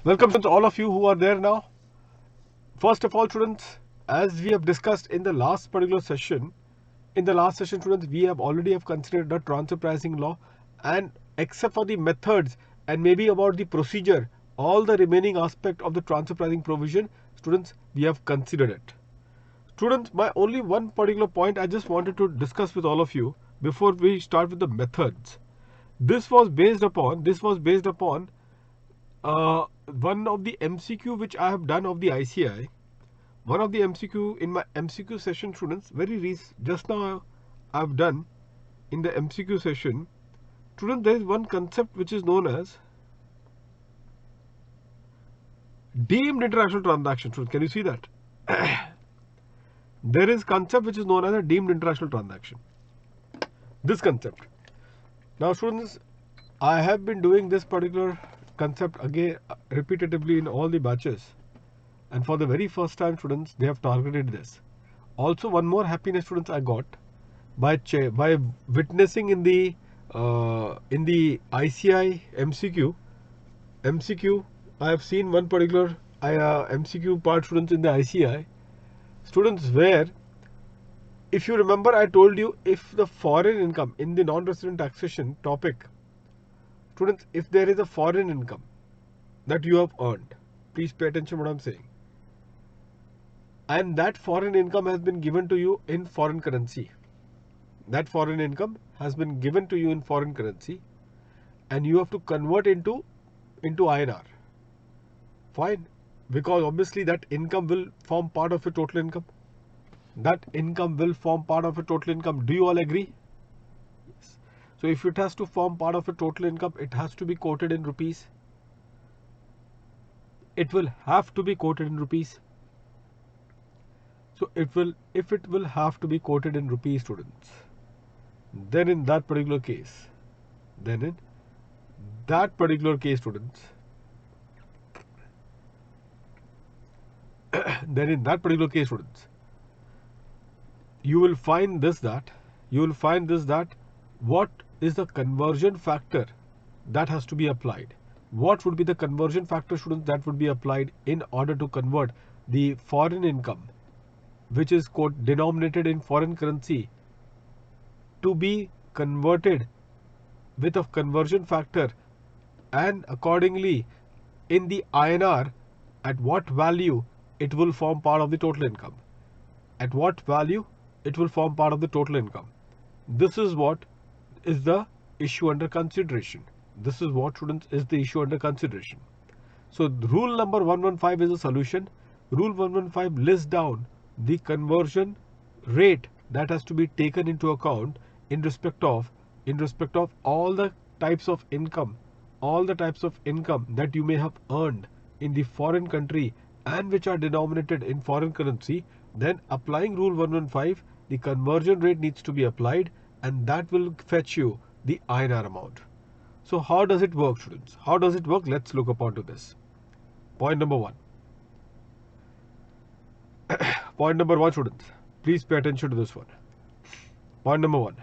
Welcome to all of you who are there now. First of all, students, as we have discussed in the last particular session, students, we have already considered the transfer pricing law, and except for the methods and maybe about the procedure, all the remaining aspect of the transfer pricing provision, students, we have considered it. Students, my only one particular point I just wanted to discuss with all of you before we start with the methods. This was based upon one of the MCQ which I have done of the ICI. One of the MCQ in my MCQ session, students, just now I've done in the MCQ session. Students, there is one concept which is known as deemed international transaction. Students, can you see that? There is concept which is known as a deemed international transaction. This concept. Now, students, I have been doing this particular concept again repetitively in all the batches, and for the very first time, students, they have targeted this. Also, one more happiness, students, I got by witnessing in the ICI MCQ. I have seen one particular MCQ part, students, in the ICI. Students, where if you remember, I told you if the foreign income in the non-resident taxation topic, students, if there is a foreign income that you have earned, please pay attention what I'm saying, and that foreign income has been given to you in foreign currency. That foreign income has been given to you in foreign currency, and you have to convert into INR. Fine, because obviously that income will form part of your total income. That income will form part of your total income. Do you all agree? Yes. So if it has to form part of your total income, it has to be quoted in rupees. It will have to be quoted in rupees. So if it will have to be quoted in rupees, students, then in that particular case, students, then in that particular case, students, you will find this that what is the conversion factor that has to be applied? What would be the conversion factor, students, that would be applied in order to convert the foreign income, which is denominated in foreign currency, to be converted with a conversion factor, and accordingly in the INR, at what value it will form part of the total income? At what value it will form part of the total income? This is what is the issue under consideration. This is what, students, is the issue under consideration. So rule number 115 is a solution. Rule 115 lists down the conversion rate that has to be taken into account in respect of all the types of income that you may have earned in the foreign country and which are denominated in foreign currency. Then applying rule 115, the conversion rate needs to be applied, and that will fetch you the INR amount. So how does it work, students? How does it work? Let's look upon to this. Point number one. Point number one, students. Please pay attention to this one. Point number one.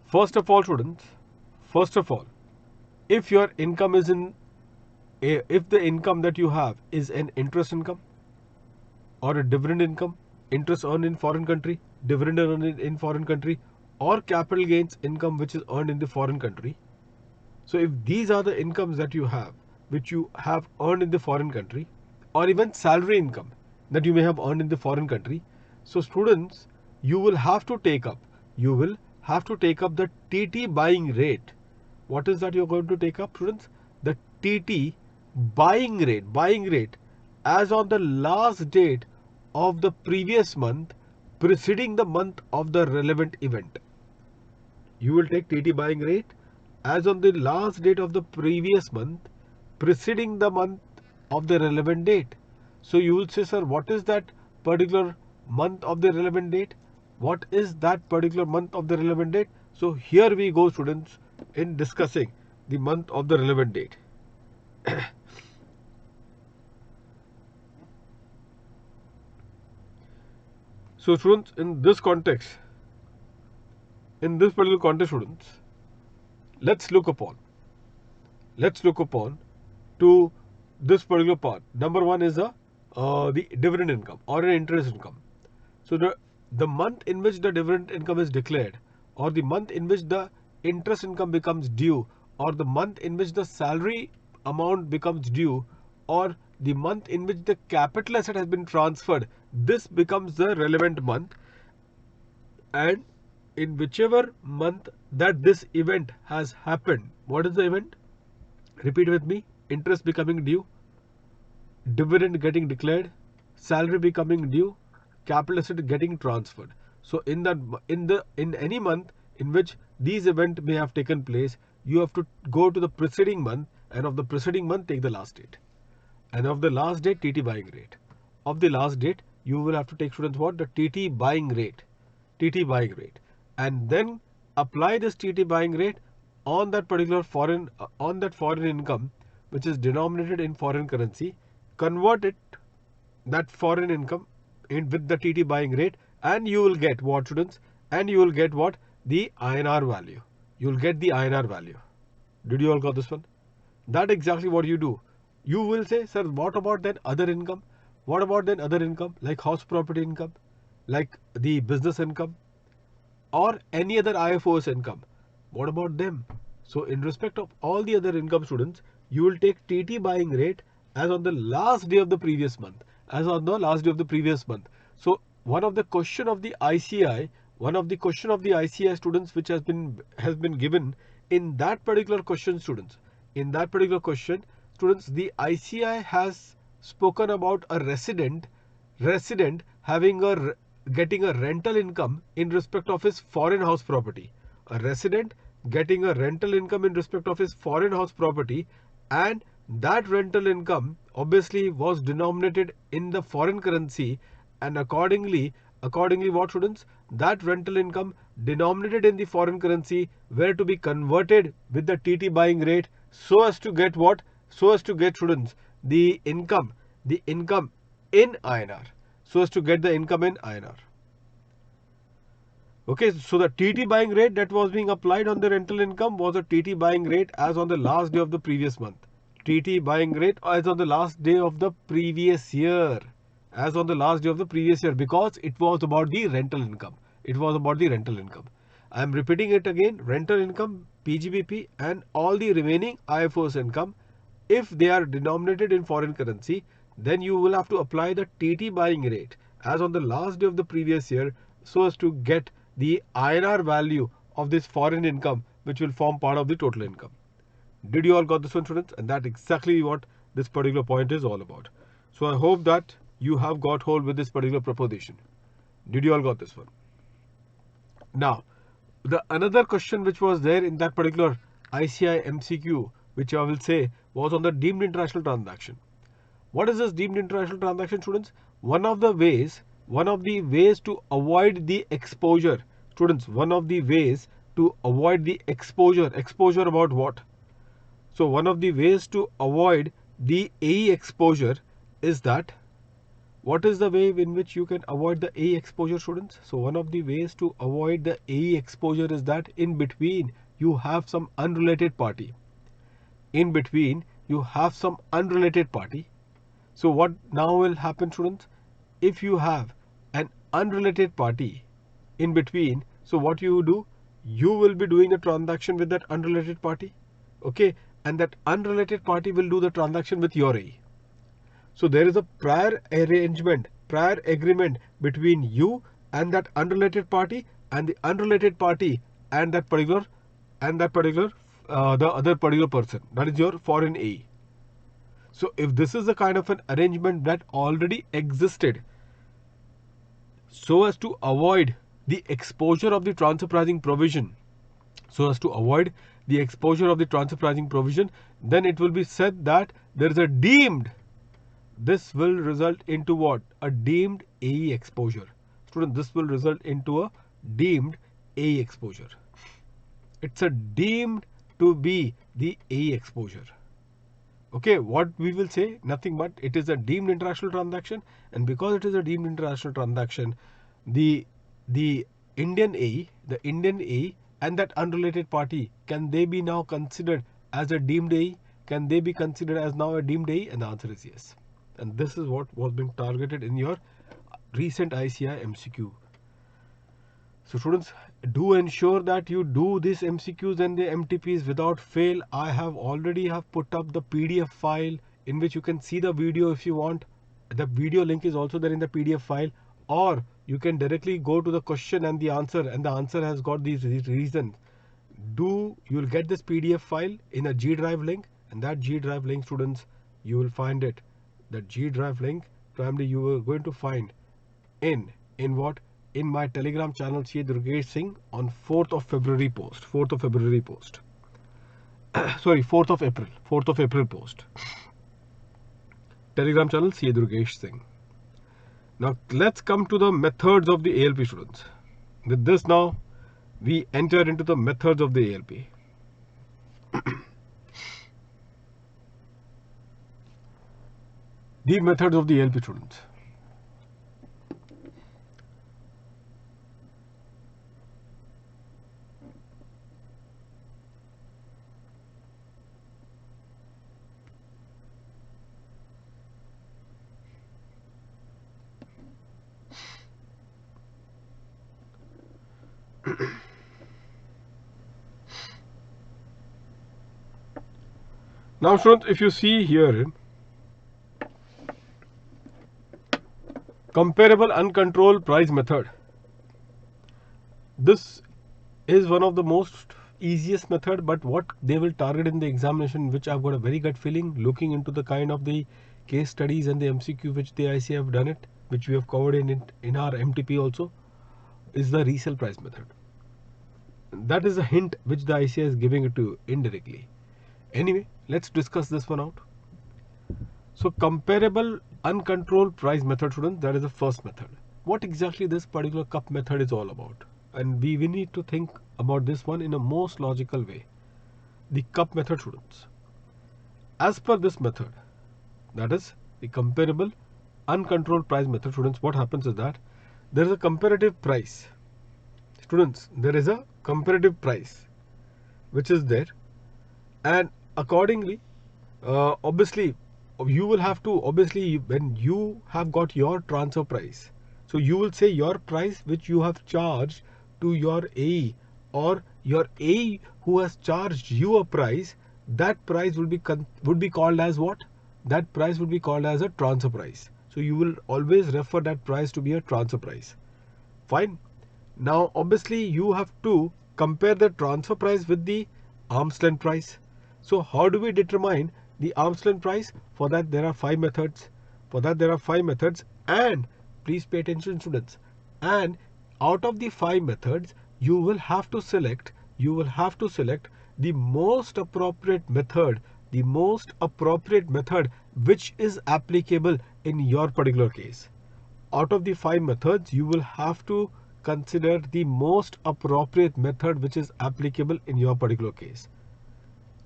First of all, students, if your income is if the income that you have is an interest income or a dividend income, interest earned in foreign country, dividend earned in foreign country, or capital gains income which is earned in the foreign country. So if these are the incomes that you have, which you have earned in the foreign country, or even salary income that you may have earned in the foreign country, so students, you will have to take up the TT buying rate. What is that you're going to take up, students? The TT buying rate as on the last date of the previous month preceding the month of the relevant event. You will take TT buying rate as on the last date of the previous month preceding the month of the relevant date. So you will say, sir, what is that particular month of the relevant date? What is that particular month of the relevant date? So here we go, students, in discussing the month of the relevant date. So students, in this particular context, students, let's look upon let's look upon to this particular part. Number one is the dividend income or an interest income. So the month in which the dividend income is declared, or the month in which the interest income becomes due, or the month in which the salary amount becomes due, or the month in which the capital asset has been transferred, this becomes the relevant month. And in whichever month that this event has happened, what is the event? Repeat with me. Interest becoming due, dividend getting declared, salary becoming due, capital asset getting transferred. So in any month in which these events may have taken place, you have to go to the preceding month, and of the preceding month take the last date, and of the last date TT buying rate. Of the last date you will have to take, students, what? The TT buying rate. TT buying rate, and then apply this TT buying rate on that particular foreign income which is denominated in foreign currency. Convert it, that foreign income, in with the TT buying rate, and you will get what, students? And you will get what? The INR value. You will get the INR value. Did you all got this one? That exactly what you do. You will say, sir, what about then other income? What about then other income, like house property income, like the business income, or any other IFOS income? What about them? So in respect of all the other income, students, you will take TT buying rate as on the last day of the previous month, So one of the question of the ICI, students, which has been given in that particular question, students. In that particular question, students, the ICI has spoken about a resident having getting a rental income in respect of his foreign house property. A resident getting a rental income in respect of his foreign house property, and that rental income obviously was denominated in the foreign currency, and accordingly what, students? That rental income denominated in the foreign currency were to be converted with the TT buying rate, so as to get what? So as to get, students, the income in INR. So as to get the income in INR. Okay, so the TT buying rate that was being applied on the rental income was a TT buying rate as on the last day of the previous month. TT buying rate as on the last day of the previous year. Because it was about the rental income. I am repeating it again. Rental income, PGBP, and all the remaining IFOS income, if they are denominated in foreign currency, then you will have to apply the TT buying rate as on the last day of the previous year, so as to get the INR value of this foreign income, which will form part of the total income. Did you all got this one, students? And that's exactly what this particular point is all about. So I hope that you have got hold with this particular proposition. Did you all got this one? Now, the another question which was there in that particular ICI MCQ, which I will say was on the deemed international transaction. What is this deemed international transaction, students? One of the ways to avoid the exposure, students, exposure about what? So one of the ways to avoid the AE exposure is that, what is the way in which you can avoid the AE exposure, students? So one of the ways to avoid the AE exposure is that in between you have some unrelated party. So what now will happen, students? If you have an unrelated party in between, so what you do? You will be doing a transaction with that unrelated party. Okay, and that unrelated party will do the transaction with your AE. So there is a prior agreement between you and that unrelated party, and the unrelated party and the other particular person, that is your foreign AE. So if this is the kind of an arrangement that already existed, so as to avoid the exposure of the transfer pricing provision, then it will be said that there is a deemed. This will result into what? A deemed AE exposure. Student, this will result into a deemed AE exposure. It's a deemed to be the AE exposure. Okay, what we will say? Nothing but it is a deemed international transaction, and because it is a deemed international transaction, the Indian AE and that unrelated party, can they be now considered as a deemed AE? can they be considered as now a deemed AE? And the answer is yes. And this is what was being targeted in your recent ICI MCQ. So students, do ensure that you do these MCQs and the MTPs without fail. I have already put up the PDF file in which you can see the video if you want. The video link is also there in the PDF file, or you can directly go to the question and the answer has got these reasons. You'll get this PDF file in a G Drive link, and that G Drive link, students, you will find it. That G Drive link primarily you are going to find in what? In my Telegram channel CA Durgesh Singh on 4th of February post. 4th of February post. Sorry, 4th of April. 4th of April post. Telegram channel CA Durgesh Singh. Now let's come to the methods of the ALP, students. With this now, we enter into the methods of the ALP. The methods of the ALP, students. Now students, if you see here, comparable uncontrolled price method. This is one of the most easiest method, but what they will target in the examination, which I've got a very gut feeling, looking into the kind of the case studies and the MCQ which the IC have done it, which we have covered in our MTP also, is the resale price method. That is a hint which the ICI is giving it to you indirectly. Anyway, let's discuss this one out. So comparable uncontrolled price method, students, that is the first method. What exactly this particular cup method is all about? And we need to think about this one in a most logical way. The cup method, students. As per this method, that is the comparable uncontrolled price method, students, what happens is that there is a comparative price. Students, there is a comparative price which is there, and accordingly, obviously, you will have to, obviously, when you have got your transfer price, so you will say your price which you have charged to your AE, or your AE who has charged you a price, that price would be called as what? That price would be called as a transfer price. So you will always refer that price to be a transfer price. Fine. Now obviously you have to compare the transfer price with the arm's length price. So how do we determine the arm's length price? For that there are 5 methods. And please pay attention, students. And out of the 5 methods, you will have to select the most appropriate method, which is applicable in your particular case. Out of the 5 methods, you will have to consider the most appropriate method which is applicable in your particular case.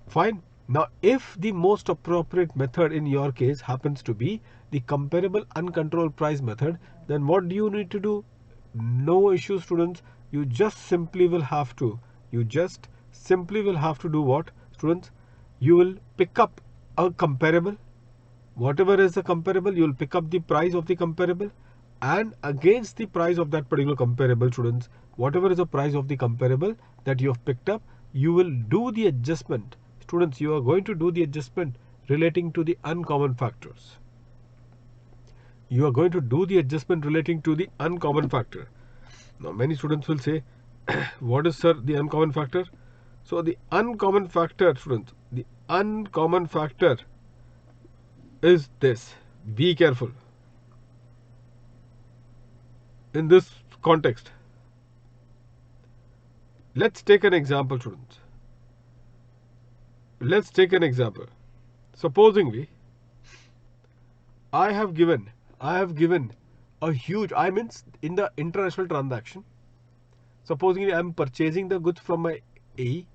Fine. Now, if the most appropriate method in your case happens to be the comparable uncontrolled price method, then what do you need to do? No issue, students. You just simply will have to do what, students? You will pick up a comparable. Whatever is the comparable, you will pick up the price of the comparable, and against the price of that particular comparable, students, whatever is the price of the comparable that you have picked up, you will do the adjustment. Students, you are going to do the adjustment relating to the uncommon factors. You are going to do the adjustment relating to the uncommon factor. Now, many students will say, what is, sir, the uncommon factor? So, the uncommon factor, students, the uncommon factor is this. Be careful. In this context, let's take an example, students. Let's take an example. Supposingly, I have given a huge, I mean in the international transaction, supposingly I am purchasing the goods from my AE,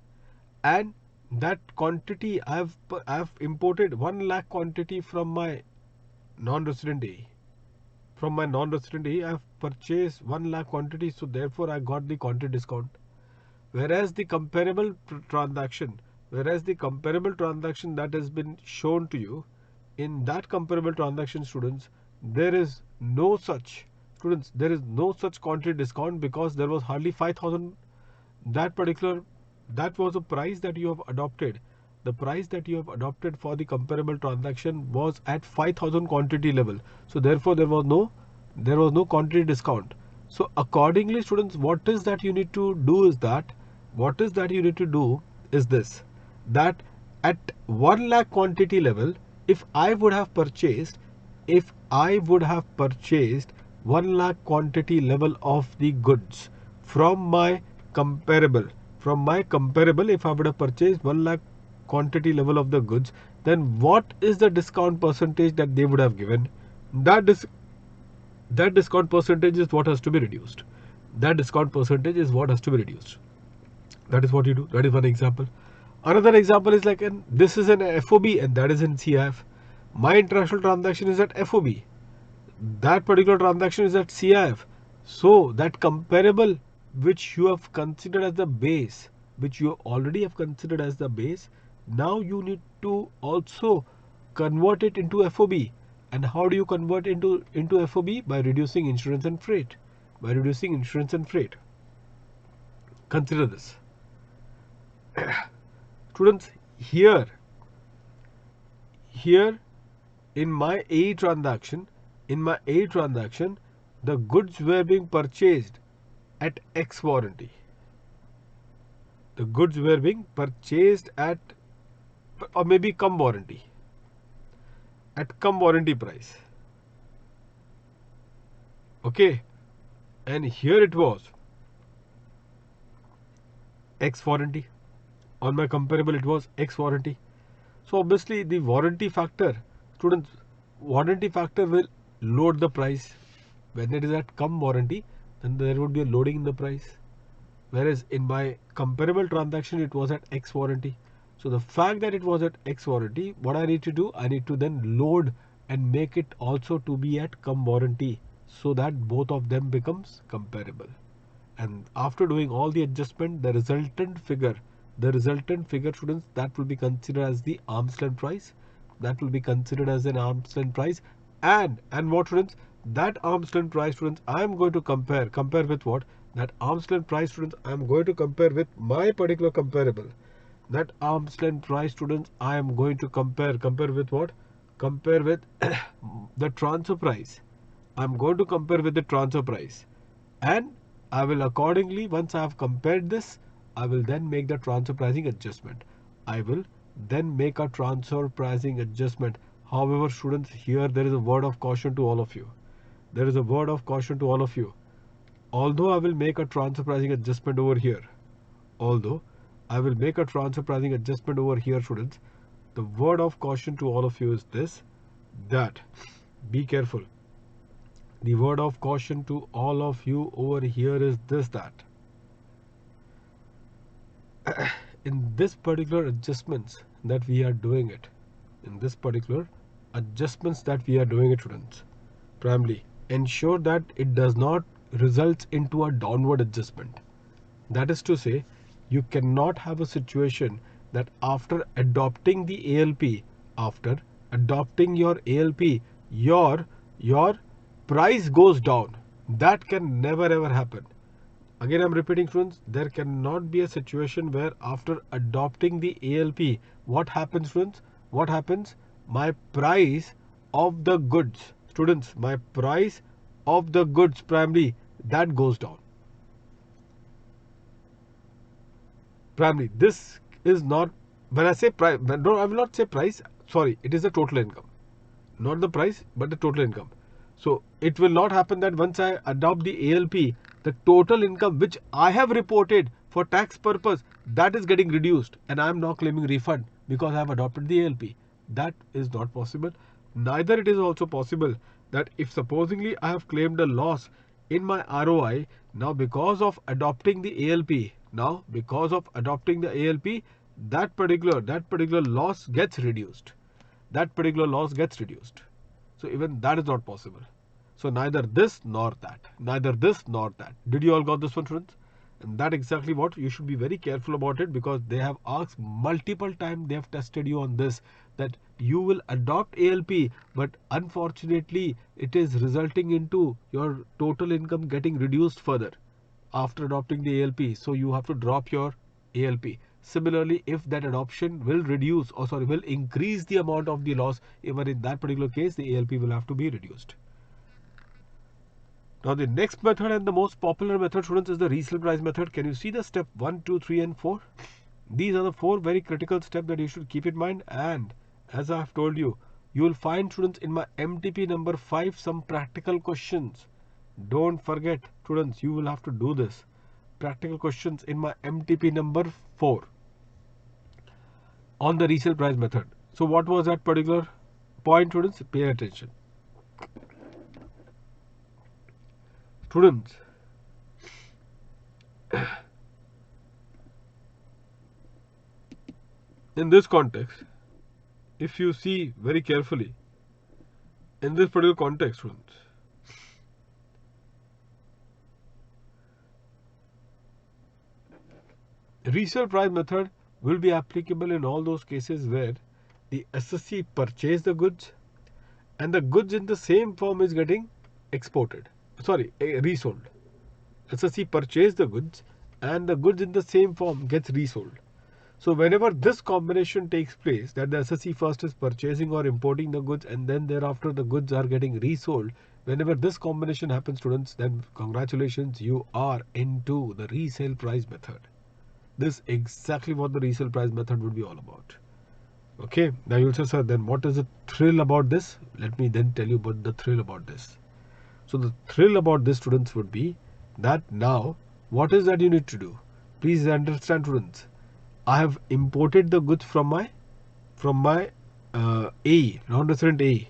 and that quantity I have imported 1 lakh quantity from my non-resident AE. From my non-resident AE, I have purchased 1 lakh quantity, so therefore I got the quantity discount. Whereas the comparable transaction Whereas the comparable transaction that has been shown to you, in that comparable transaction, students, there is no such quantity discount, because there was hardly 5,000. That was a price that you have adopted. The price that you have adopted for the comparable transaction was at 5,000 quantity level. So therefore there was no quantity discount. So accordingly, students, what is that you need to do is this, that at 1 lakh quantity level, if I would have purchased 1 lakh quantity level of the goods from my comparable, if I would have purchased 1 lakh quantity level of the goods, then what is the discount percentage that they would have given? That discount percentage is what has to be reduced. That is what you do. That is one example. Another example is like, this is an FOB and that is in CIF. My international transaction is at FOB. That particular transaction is at CIF. So that comparable which you have considered as the base, now you need to also convert it into FOB. And how do you convert into FOB? By reducing insurance and freight. Consider this. Students, here in my AE transaction, the goods were being purchased at X warranty. The goods were being purchased at, or maybe cum warranty, at cum warranty price. Okay, and here it was X warranty. On my comparable, it was X warranty. So obviously the warranty factor, students, will load the price. When it is at cum warranty, then there would be a loading in the price. Whereas in my comparable transaction, it was at X warranty. So the fact that it was at X warranty, what I need to do, I need to then load and make it also to be at cum warranty, so that both of them becomes comparable. And after doing all the adjustment, the resultant figure, students, that will be considered as the arm's length price. And what, students? That arm's length price, students, I am going to compare with what? That arm's length price, students, I am going to compare with my particular comparable. That arm's length price, students, I am going to compare with what? Compare with the transfer price. I am going to compare with the transfer price. And I will accordingly, once I have compared this, I will then make the transfer pricing adjustment. However, students, here there is a word of caution to all of you. Although I will make a transfer pricing adjustment over here, students, the word of caution to all of you is this, that be careful. The word of caution to all of you over here is this, that in this particular adjustments that we are doing it, students, primarily ensure that it does not result into a downward adjustment. That is to say, you cannot have a situation that after adopting the ALP, your price goes down. That can never ever happen. Again, I am repeating, students, there cannot be a situation where after adopting the ALP, what happens, students? My price of the goods, students, primarily, that goes down. Primarily, this is not, when I say price, no, I will not say price, sorry, it is the total income. Not the price, but the total income. So it will not happen that once I adopt the ALP, the total income which I have reported for tax purpose, that is getting reduced and I am now claiming refund because I have adopted the ALP. That is not possible. Neither it is also possible that if supposingly I have claimed a loss in my ROI, now because of adopting the ALP, that particular loss gets reduced. So even that is not possible. So neither this nor that. Did you all got this one, students? And that exactly what you should be very careful about it, because they have asked multiple times, they have tested you on this, that you will adopt ALP, but unfortunately it is resulting into your total income getting reduced further after adopting the ALP. So you have to drop your ALP. Similarly, if that adoption will reduce, or sorry, will increase the amount of the loss, even in that particular case, the ALP will have to be reduced. Now the next method and the most popular method, students, is the resale price method. Can you see the step 1, 2, 3 and 4? These are the 4 very critical steps that you should keep in mind. And as I have told you, you will find, students, in my MTP number 5 some practical questions. Don't forget, students, you will have to do this. Practical questions in my MTP number 4 on the resale price method. So what was that particular point, students? Pay attention. Students, in this context, if you see very carefully, in this particular context, students, resale price method will be applicable in all those cases where the SSC purchased the goods and the goods in the same form is getting resold. SSC purchased the goods and the goods in the same form gets resold. So whenever this combination takes place, that the SSC first is purchasing or importing the goods and then thereafter the goods are getting resold, whenever this combination happens, students, then congratulations, you are into the resale price method. This is exactly what the resale price method would be all about. Okay, now you'll say, sir, then what is the thrill about this? Let me then tell you about the thrill about this. So the thrill about this, students, would be that now what is that you need to do? Please understand, students, I have imported the goods from my AE, non-resident AE.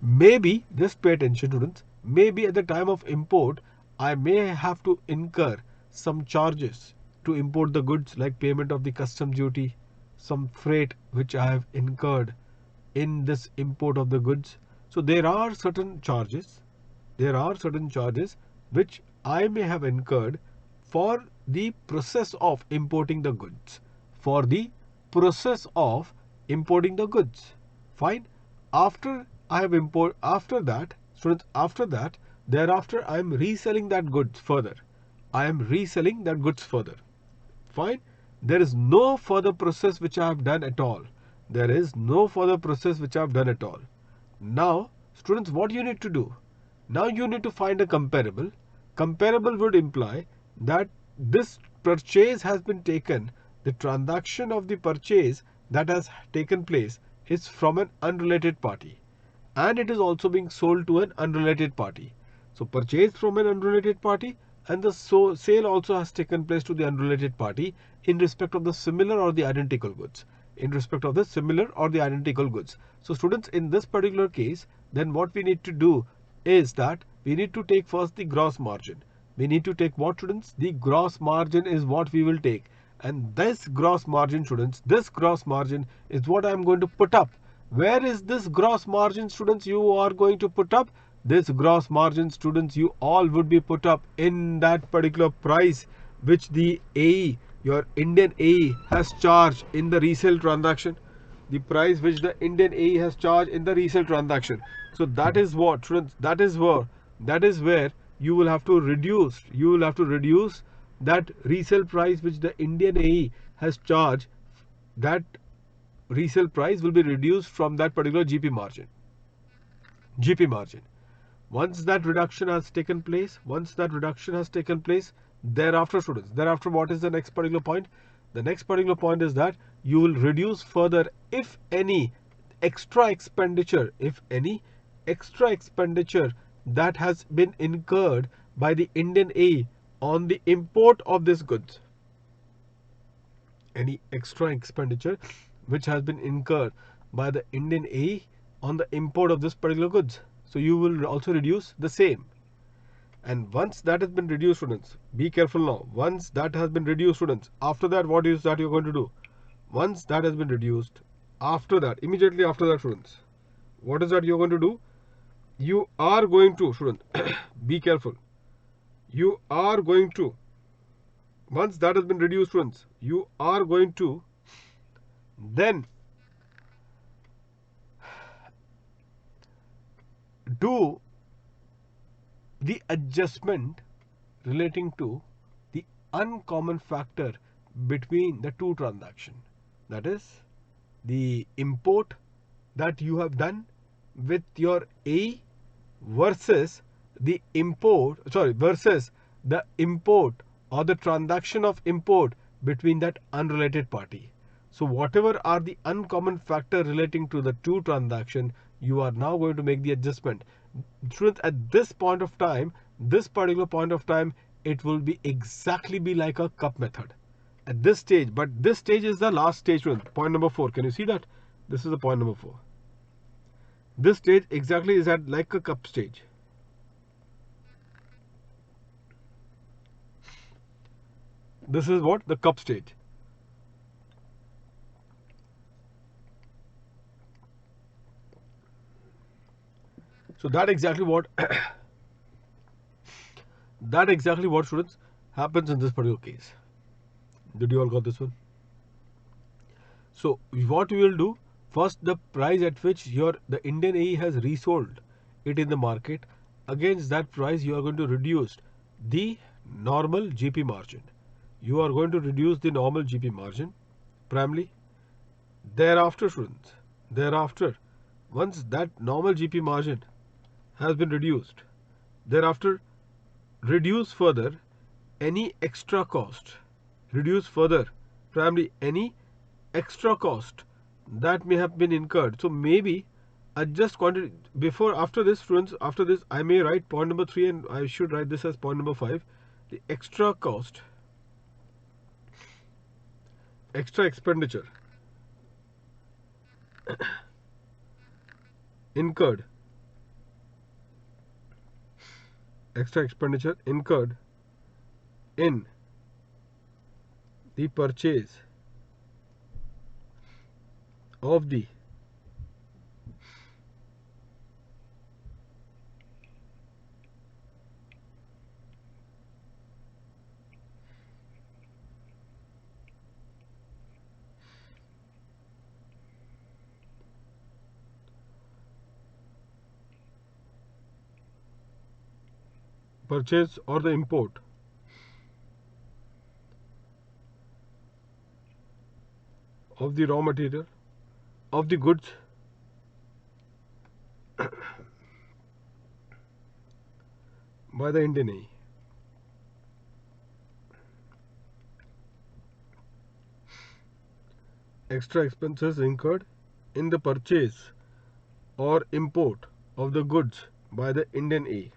Maybe, just pay attention, students, maybe at the time of import I may have to incur some charges to import the goods, like payment of the customs duty, some freight which I have incurred in this import of the goods. So there are certain charges which I may have incurred for the process of importing the goods. Fine. After I have thereafter I am reselling that goods further. Fine. There is no further process which I have done at all. Now, students, what you need to do? Now you need to find a comparable. Comparable would imply that this purchase has been taken, the transaction of the purchase that has taken place is from an unrelated party, and it is also being sold to an unrelated party. So purchase from an unrelated party, and the sale also has taken place to the unrelated party in respect of the similar or the identical goods. So students, in this particular case, then what we need to do is that we need to take first the gross margin. We need to take what, students? The gross margin is what we will take. And this gross margin, students, is what I am going to put up. Where is this gross margin, students, you are going to put up? This gross margin, students, you all would be put up in that particular price which the AE, your Indian AE, has charged in the resale transaction. The price which the Indian AE has charged in the resale transaction. So that is what, students, that is where you will have to reduce. That resale price which the Indian AE has charged. That resale price will be reduced from that particular GP margin. Once that reduction has taken place, thereafter, students, what is the next particular point? The next particular point is that you will reduce further, if any extra expenditure that has been incurred by the Indian AE on the import of these goods. Any extra expenditure which has been incurred by the Indian AE on the import of this particular goods. So you will also reduce the same. And once that has been reduced, students, be careful now. Once that has been reduced, students, after that, what is that you're going to do? Once that has been reduced, immediately after that, students, what is that you're going to do? You are going to, students, be careful. You are going to Once that has been reduced, students, you are going to then do the adjustment relating to the uncommon factor between the two transactions. That is the import that you have done with your A versus the versus the import or the transaction of import between that unrelated party. So whatever are the uncommon factor relating to the two transaction, you are now going to make the adjustment. Students, at this point of time, this particular point of time, it will be exactly be like a cup method at this stage, but this stage is the last stage. Point number 4, can you see that? This is the point number 4. This stage exactly is at like a cup stage. This is what? The cup stage. So that exactly what that exactly what, students, happens in this particular case. Did you all got this one? So what we will do, first the price at which the Indian AE has resold it in the market, against that price you are going to reduce the normal GP margin. You are going to reduce the normal GP margin primarily. Thereafter, students, once that normal GP margin has been reduced, thereafter reduce further any extra cost. Reduce further primarily any extra cost that may have been incurred. So maybe adjust quantity before. After this, students, after this I may write point number 3 and I should write this as point number 5. The extra cost, extra expenditure incurred, in the purchase of the purchase or the import of the raw material of the goods by the Indian AE. Extra expenses incurred in the purchase or import of the goods by the Indian AE.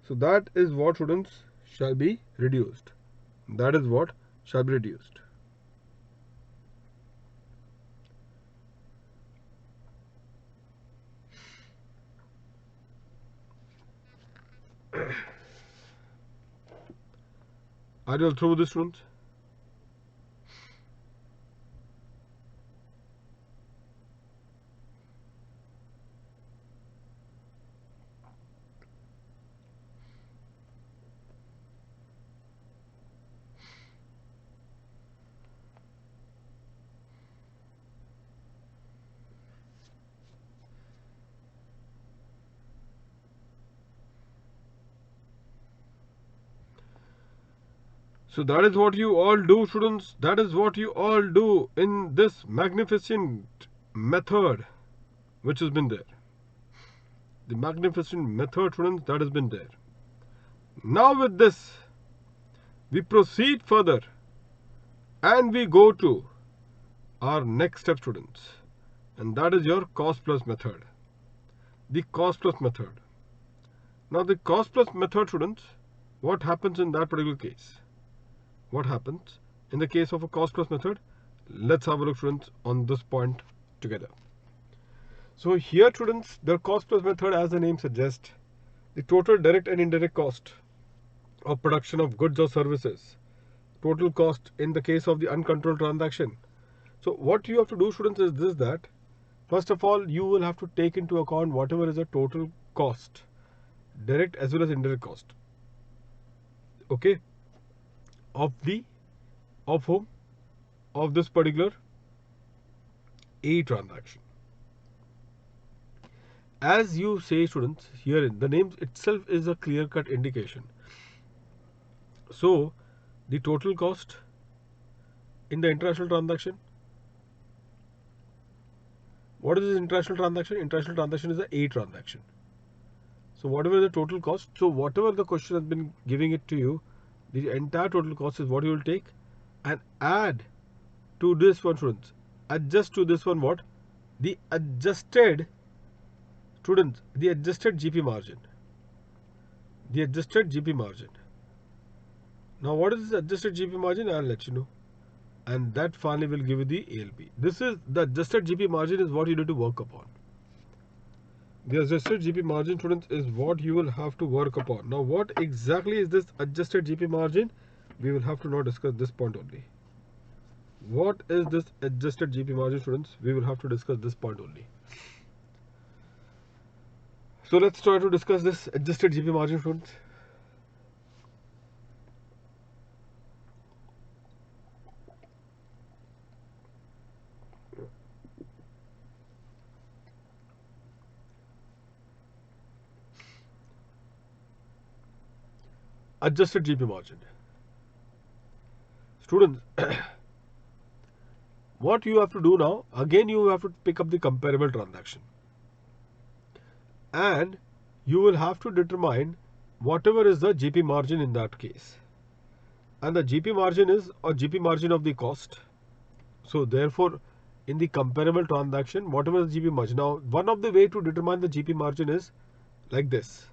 So that is what, students, shall be reduced. That is what shall be reduced. Are you all through with this, students? So that is what you all do, students. That is what you all do in this magnificent method which has been there. The magnificent method, students, that has been there. Now with this, we proceed further and we go to our next step, students. And that is your cost plus method. The cost plus method. Now the cost plus method, students, what happens in that particular case? What happens in the case of a cost plus method? Let's have a look, students, on this point together. So here, students, the cost plus method, as the name suggests, the total direct and indirect cost of production of goods or services, total cost in the case of the uncontrolled transaction. So what you have to do, students, is this: that first of all, you will have to take into account whatever is the total cost, direct as well as indirect cost. Okay. of whom? Of this particular A transaction. As you say, students, herein the name itself is a clear-cut indication. So the total cost in the international transaction, what is this international transaction? International transaction is a A transaction. So whatever the total cost, so whatever the question has been giving it to you, the entire total cost is what you will take and add to this one, students. Adjust to this one what? The adjusted, students, the adjusted GP margin. The adjusted GP margin. Now what is this adjusted GP margin? I'll let you know. And that finally will give you the ALP. This is the adjusted GP margin is what you need to work upon. The adjusted GP margin, students, is what you will have to work upon. Now what exactly is this adjusted GP margin? We will have to now discuss this point only. What is this adjusted GP margin, students? We will have to discuss this point only. So let's try to discuss this adjusted GP margin, students. Adjusted GP margin. Students, what you have to do now, again you have to pick up the comparable transaction. And you will have to determine whatever is the GP margin in that case. And the GP margin is a GP margin of the cost. So therefore, in the comparable transaction, whatever is the GP margin. Now, one of the way to determine the GP margin is like this.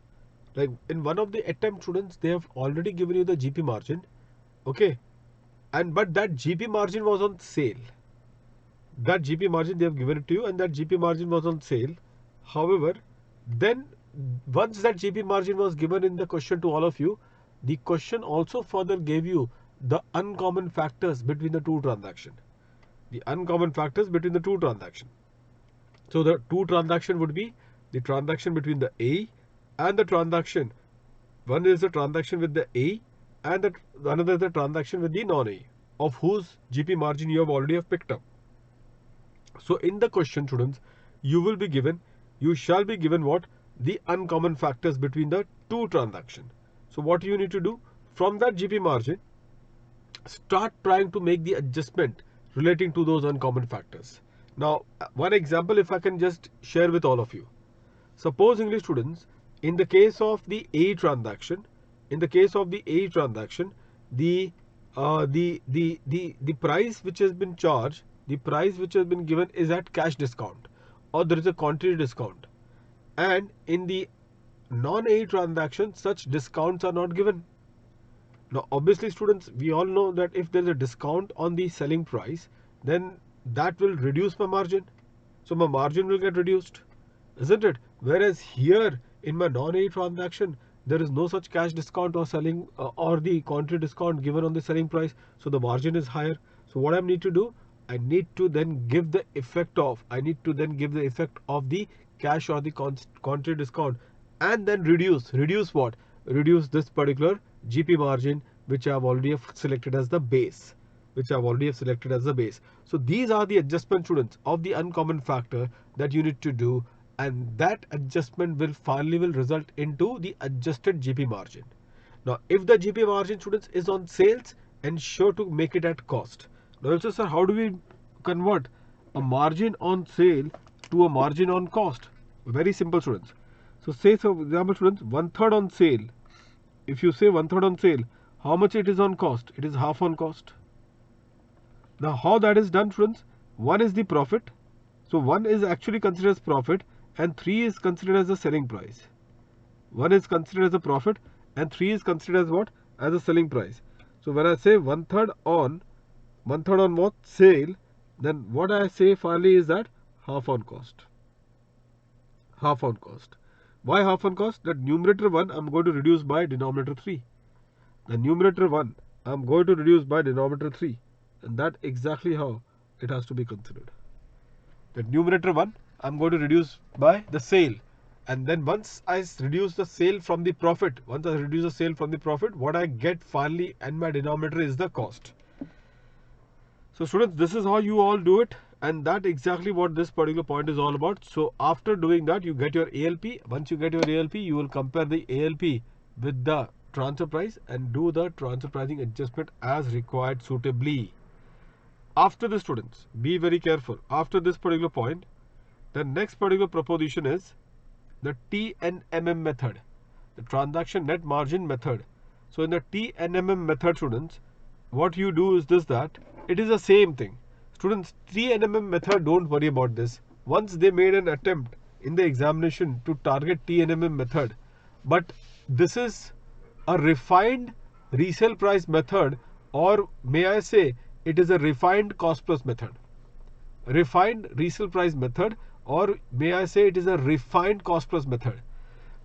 Like in one of the attempt, students, they have already given you the GP margin. Okay. But that GP margin was on sale. That GP margin they have given it to you and that GP margin was on sale. However, then once that GP margin was given in the question to all of you, the question also further gave you the uncommon factors between the two transactions. The uncommon factors between the two transactions. So the two transactions would be the transaction between the A and the transaction. One is the transaction with the A and another is the transaction with the non-A, of whose GP margin you have already picked up. So in the question, students, you shall be given what? The uncommon factors between the two transactions. So what you need to do? From that GP margin, start trying to make the adjustment relating to those uncommon factors. Now, one example if I can just share with all of you. Suppose English students, in the case of the A transaction, the price which has been charged, the price which has been given is at cash discount or there is a quantity discount. And in the non-A transaction, such discounts are not given. Now obviously students, we all know that if there is a discount on the selling price, then that will reduce my margin. So my margin will get reduced, isn't it? Whereas here in my non-A transaction, there is no such cash discount or selling or the quantity discount given on the selling price. So the margin is higher. So what I need to do? I need to then give the effect of the cash or the quantity discount and then reduce what? Reduce this particular GP margin which I have already selected as the base. So these are the adjustment, students, of the uncommon factor that you need to do, and that adjustment will finally result into the adjusted GP margin. Now if the GP margin, students, is on sales, ensure to make it at cost. Now also, sir, how do we convert a margin on sale to a margin on cost? Very simple, students. So say, for example, students, 1/3 on sale. If you say 1/3 on sale, how much it is on cost? It is half on cost. Now how that is done, students? 1 is the profit. So 1 is actually considered as profit and 3 is considered as the selling price. 1 is considered as a profit and 3 is considered as what? As a selling price. So when I say 1/3 on what? Sale, then what I say finally is that half on cost. Half on cost. Why half on cost? That numerator 1 I'm going to reduce by denominator 3. The numerator 1 I'm going to reduce by denominator 3. And that exactly how it has to be considered. The numerator 1 I'm going to reduce by the sale And then once I reduce the sale from the profit, what I get finally and my denominator is the cost. So students, this is how you all do it, and that exactly what this particular point is all about. So after doing that, you get your ALP. Once you get your ALP, you will compare the ALP with the transfer price and do the transfer pricing adjustment as required suitably. After this, students, be very careful. After this particular point, the next particular proposition is the TNMM method, the transaction net margin method. So in the TNMM method, students, what you do is this, that it is the same thing. Students, TNMM method, don't worry about this. Once they made an attempt in the examination to target TNMM method, but this is a refined resale price method, or may I say it is a refined cost plus method. Refined resale price method, or may I say it is a refined cost plus method.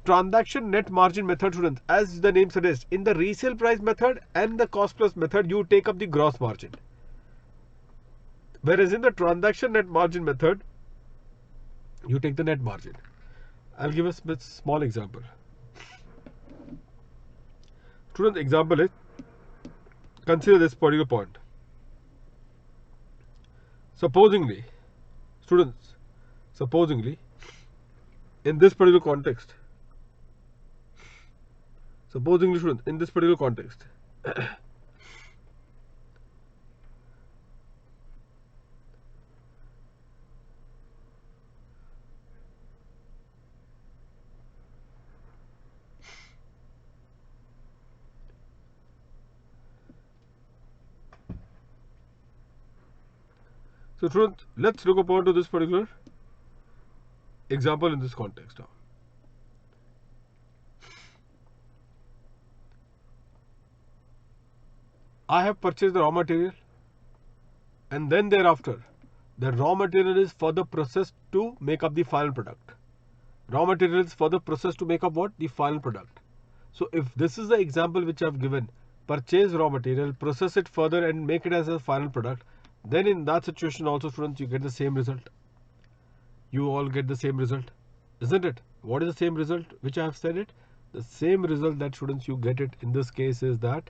Transaction net margin method, students, as the name suggests, in the resale price method and the cost plus method, you take up the gross margin. Whereas in the transaction net margin method, you take the net margin. I'll give a small example. Student, example is, consider this particular point. Supposingly, students, in this particular context, so students, let's look upon to this particular example in this context now. I have purchased the raw material, and then thereafter the raw material is further processed to make up the final product. Raw material is further processed to make up what? The final product. So if this is the example which I have given, purchase raw material, process it further and make it as a final product, then in that situation also, students, you get the same result. You all get the same result, isn't it? What is the same result which I have said it? The same result that, students, you get it in this case is that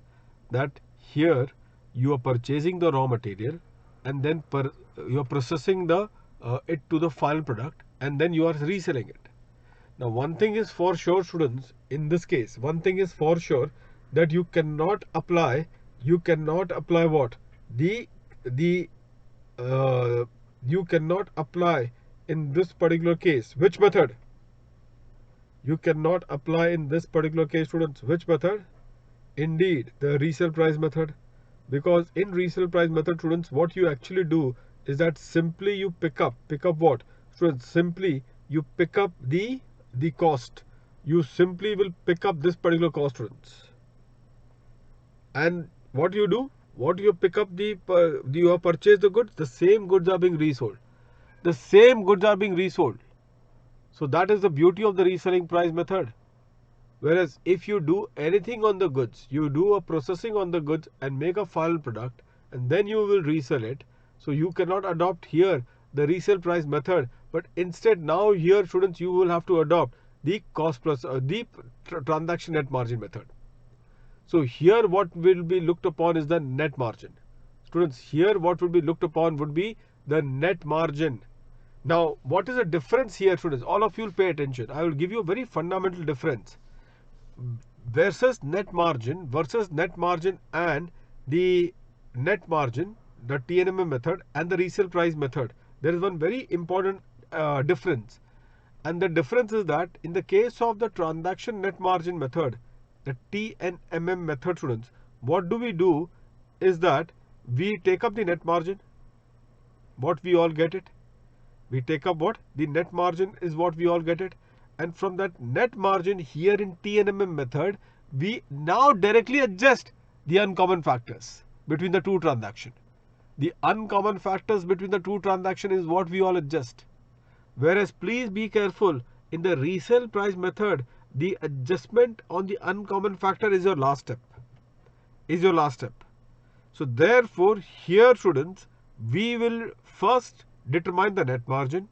here you are purchasing the raw material, and then you are processing the it to the final product, and then you are reselling it. Now one thing is for sure, students, in this case, one thing is for sure, that you cannot apply what? You cannot apply in this particular case. Which method? You cannot apply in this particular case, students. Which method? Indeed, the resale price method. Because in resale price method, students, what you actually do is that simply you pick up what? Students, simply you pick up the cost. You simply will pick up this particular cost, students. And what you do? What you pick up you have purchased the goods, the same goods are being resold. The same goods are being resold. So that is the beauty of the reselling price method. Whereas if you do anything on the goods, you do a processing on the goods and make a final product, and then you will resell it. So you cannot adopt here the resale price method, but instead now here, students, you will have to adopt the cost plus the transaction net margin method. So here what will be looked upon is the net margin. Students, here what will be looked upon would be the net margin. Now what is the difference here, students? All of you will pay attention. I will give you a very fundamental difference versus net margin and the net margin, the TNMM method and the resale price method. There is one very important difference, and the difference is that in the case of the transaction net margin method, the TNMM method, students, what do we do is that we take up the net margin. What we all get it? We take up what? The net margin is what we all get it. And from that net margin here in TNMM method, we now directly adjust the uncommon factors between the two transactions. The uncommon factors between the two transactions is what we all adjust. Whereas please be careful, in the resale price method, the adjustment on the uncommon factor is your last step. So therefore here, students, we will first determine the net margin.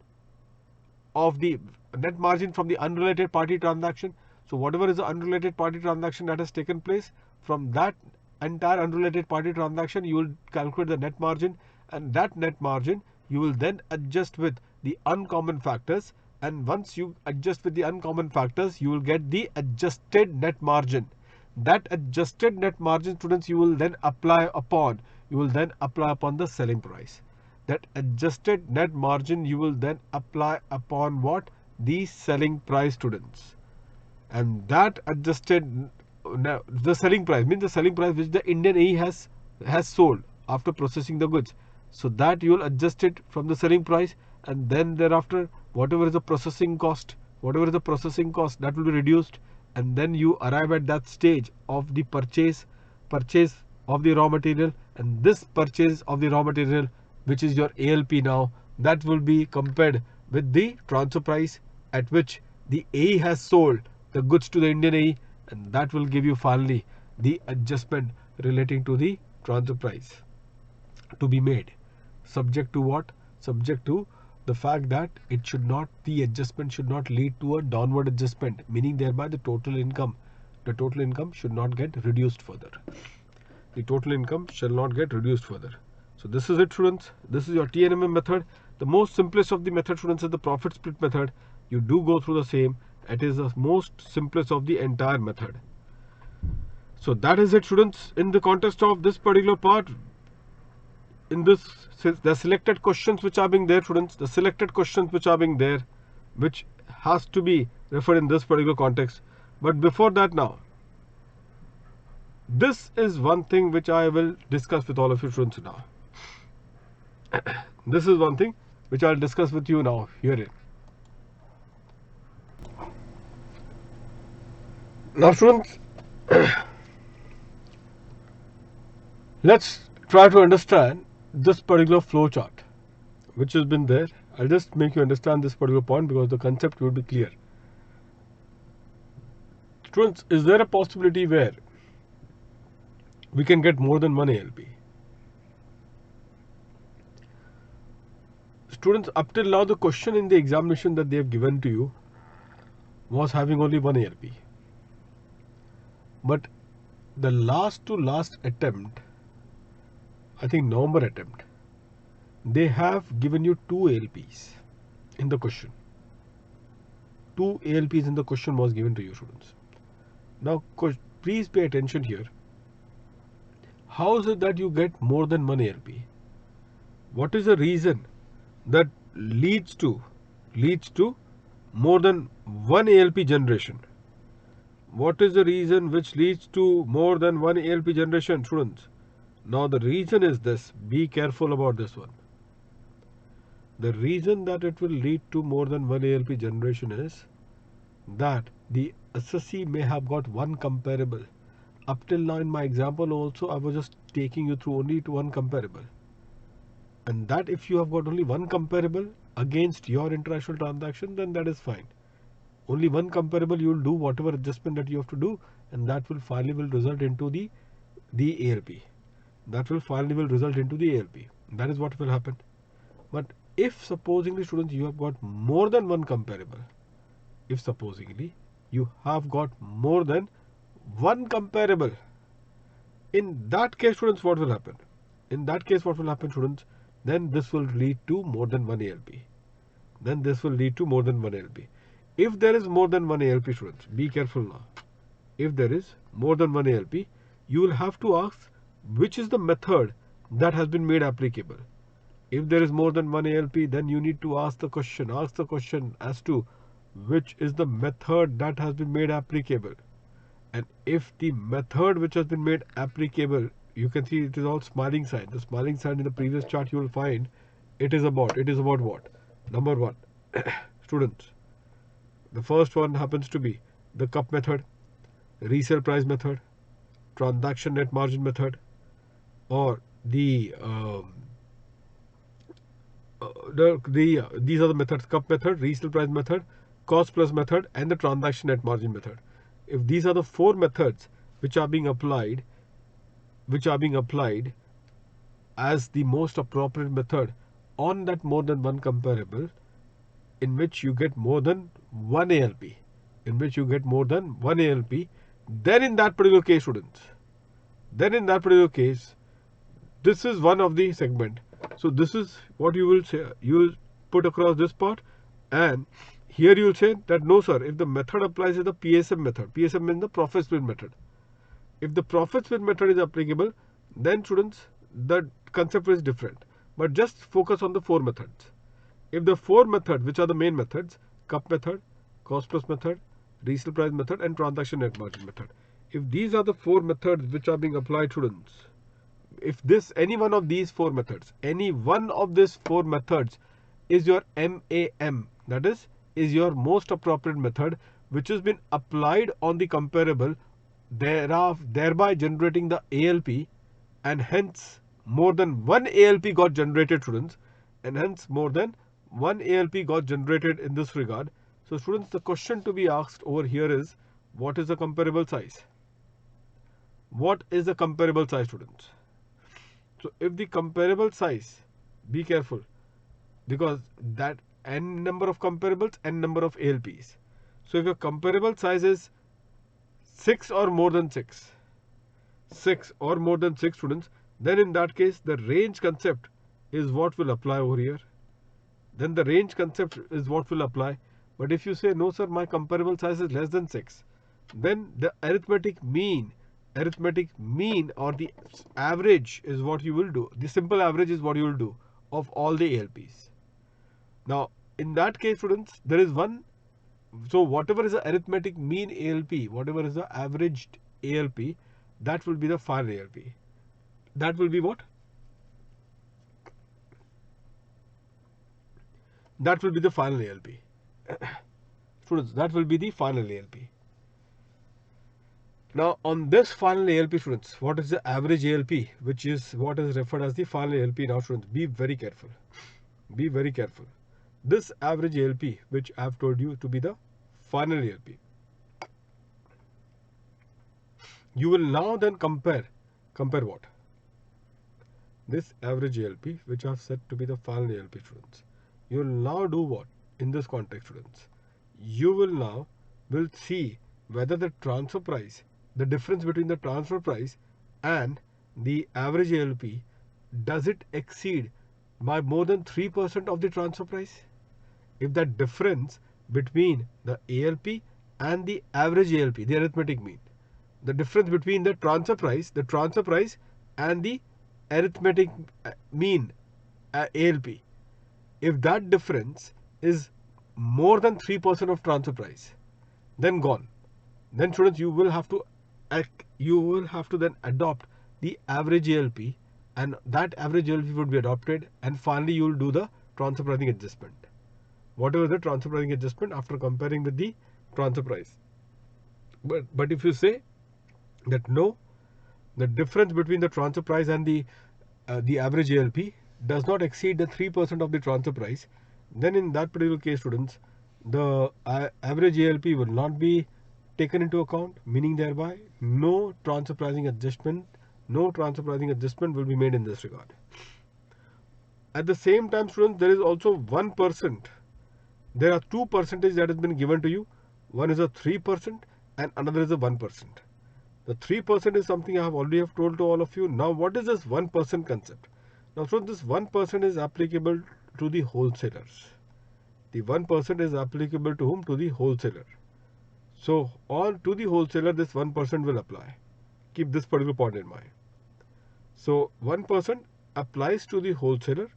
of the net margin from the unrelated party transaction. So whatever is the unrelated party transaction that has taken place, from that entire unrelated party transaction you will calculate the net margin, and that net margin you will then adjust with the uncommon factors, and once you adjust with the uncommon factors you will get the adjusted net margin. That adjusted net margin, students, you will then apply upon the selling price. That adjusted net margin you will then apply upon what? The selling price, students. And that adjusted, the selling price means the selling price which the Indian AE has sold after processing the goods. So that you will adjust it from the selling price, and then thereafter whatever is the processing cost that will be reduced, and then you arrive at that stage of the purchase of the raw material, and this purchase of the raw material, which is your ALP now, that will be compared with the transfer price at which the AE has sold the goods to the Indian AE, and that will give you finally the adjustment relating to the transfer price to be made, subject to what? Subject to the fact that the adjustment should not lead to a downward adjustment, meaning thereby the total income should not get reduced further. The total income shall not get reduced further. So this is it, students. This is your TNMM method. The most simplest of the method, students, is the profit split method. You do go through the same. It is the most simplest of the entire method. So that is it, students. In the context of this particular part, in this, the selected questions which are being there, students, which has to be referred in this particular context. But before that, now, this is one thing which I will discuss with all of you, students, now. This is one thing which I'll discuss with you now herein. Now, students, let's try to understand this particular flow chart which has been there. I'll just make you understand this particular point because the concept will be clear. Students, is there a possibility where we can get more than one ALP? Students, up till now the question in the examination that they have given to you was having only one ALP. But the last to last attempt, I think November attempt, they have given you two ALPs in the question. Two ALPs in the question was given to you, students. Now, please pay attention here. How is it that you get more than one ALP? What is the reason that leads to more than one ALP generation? What is the reason which leads to more than one ALP generation, students? Now the reason is this. Be careful about this one. The reason that it will lead to more than one ALP generation is that the assessee may have got one comparable. Up till now in my example also, I was just taking you through only to one comparable. And that if you have got only one comparable against your international transaction, then that is fine. Only one comparable, you will do whatever adjustment that you have to do, and that will finally result into the ALP. That will finally result into the ALP. That is what will happen. But if supposingly, students, you have got more than one comparable, if supposingly you have got more than one comparable, in that case, students, what will happen? In that case, what will happen, students? Then this will lead to more than one ALP. If there is more than one ALP, students, be careful now. If there is more than one ALP, you will have to ask which is the method that has been made applicable. If there is more than one ALP, then you need to ask the question as to which is the method that has been made applicable. And if the method which has been made applicable, you can see it is all smiling sign. The smiling sign in the previous chart you will find it is about what? Number one, students, the first one happens to be the cup method, resale price method, transaction net margin method, or these are the methods: cup method, resale price method, cost plus method, and the transaction net margin method. If these are the four methods which are being applied as the most appropriate method on that more than one comparable, in which you get more than one ALP, then in that particular case, students, this is one of the segment. So this is what you will say. You will put across this part, and here you will say that no sir, if the method applies is the PSM method. PSM means the profit split method. If the profit split method is applicable, then students, the concept is different. But just focus on the four methods. If the four methods, which are the main methods, cup method, cost plus method, resale price method, and transaction net margin method. If these are the four methods which are being applied, students, if any one of these four methods is your MAM, that is your most appropriate method, which has been applied on the comparable, thereby generating the ALP, and hence more than one ALP got generated, students, in this regard. So students, the question to be asked over here is, what is the comparable size? Students? So if the comparable size, be careful, because that n number of comparables, n number of ALPs. So if your comparable size is 6 or more than 6, students, then in that case the range concept is what will apply over here. But if you say no sir, my comparable size is less than 6, then the arithmetic mean or the average is what you will do. The simple average is what you will do of all the ALPs. Now in that case, students, there is one. So whatever is the arithmetic mean ALP, whatever is the averaged ALP, that will be the final ALP. That will be what? That will be the final ALP. Students, that will be the final ALP. Now on this final ALP, students, what is the average ALP, which is what is referred as the final ALP? Now students, be very careful. This average ALP, which I have told you to be the final ALP, you will now then compare what? This average ALP, which I have set to be the final ALP, students. You will now do what? In this context, students, you will now see whether the transfer price, the difference between the transfer price and the average ALP, does it exceed by more than 3% of the transfer price? If that difference between the ALP and the average ALP, the arithmetic mean, the difference between the transfer price and the arithmetic mean ALP, if that difference is more than 3% of transfer price, then gone. Then students, you will have to then adopt the average ALP, and that average ALP would be adopted, and finally you will do the transfer pricing adjustment. Whatever the transfer pricing adjustment after comparing with the transfer price. But if you say that no, the difference between the transfer price and the average ALP does not exceed the 3% of the transfer price, then in that particular case, students, the average ALP will not be taken into account, meaning thereby no transfer pricing adjustment will be made in this regard. At the same time, students, there is also 1%. There are 2% that has been given to you. One is a 3% and another is a 1%. The 3% is something I have already told to all of you. Now what is this 1% concept? Now so this 1% is applicable to the wholesalers. The 1% is applicable to whom? To the wholesaler. So to the wholesaler this 1% will apply. Keep this particular point in mind. So 1% applies to the wholesaler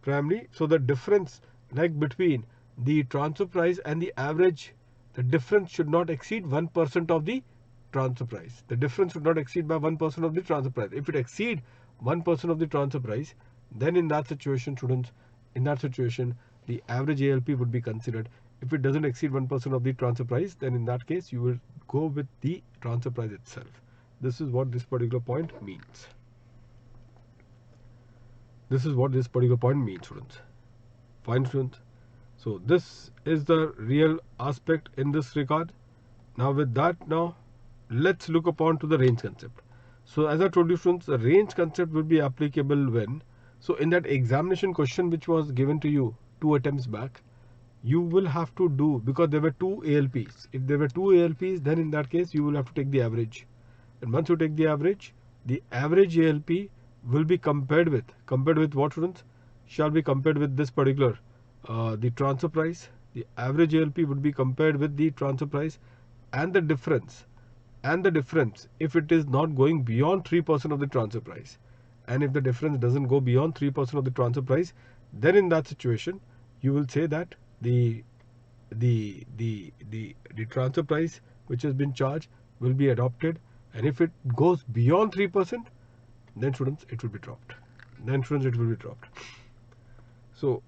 primarily. So the difference between the transfer price and the average, the difference should not exceed 1% of the transfer price. The difference should not exceed by 1% of the transfer price. If it exceeds 1% of the transfer price, then in that situation, students, the average ALP would be considered. If it doesn't exceed 1% of the transfer price, then in that case you will go with the transfer price itself. This is what this particular point means. Students. Fine, students. So this is the real aspect in this regard. Now with that, let's look upon to the range concept. So as I told you, students, the range concept will be applicable when, so in that examination question which was given to you 2 attempts back, you will have to do, because there were two ALPs. If there were two ALPs, then in that case you will have to take the average. And once you take the average ALP will be compared with what, students? Shall be compared with this particular the transfer price. The average ALP would be compared with the transfer price, and the difference if it is not going beyond 3% of the transfer price, and if the difference doesn't go beyond 3% of the transfer price, then in that situation you will say that the transfer price which has been charged will be adopted, and if it goes beyond 3%, then students it will be dropped. So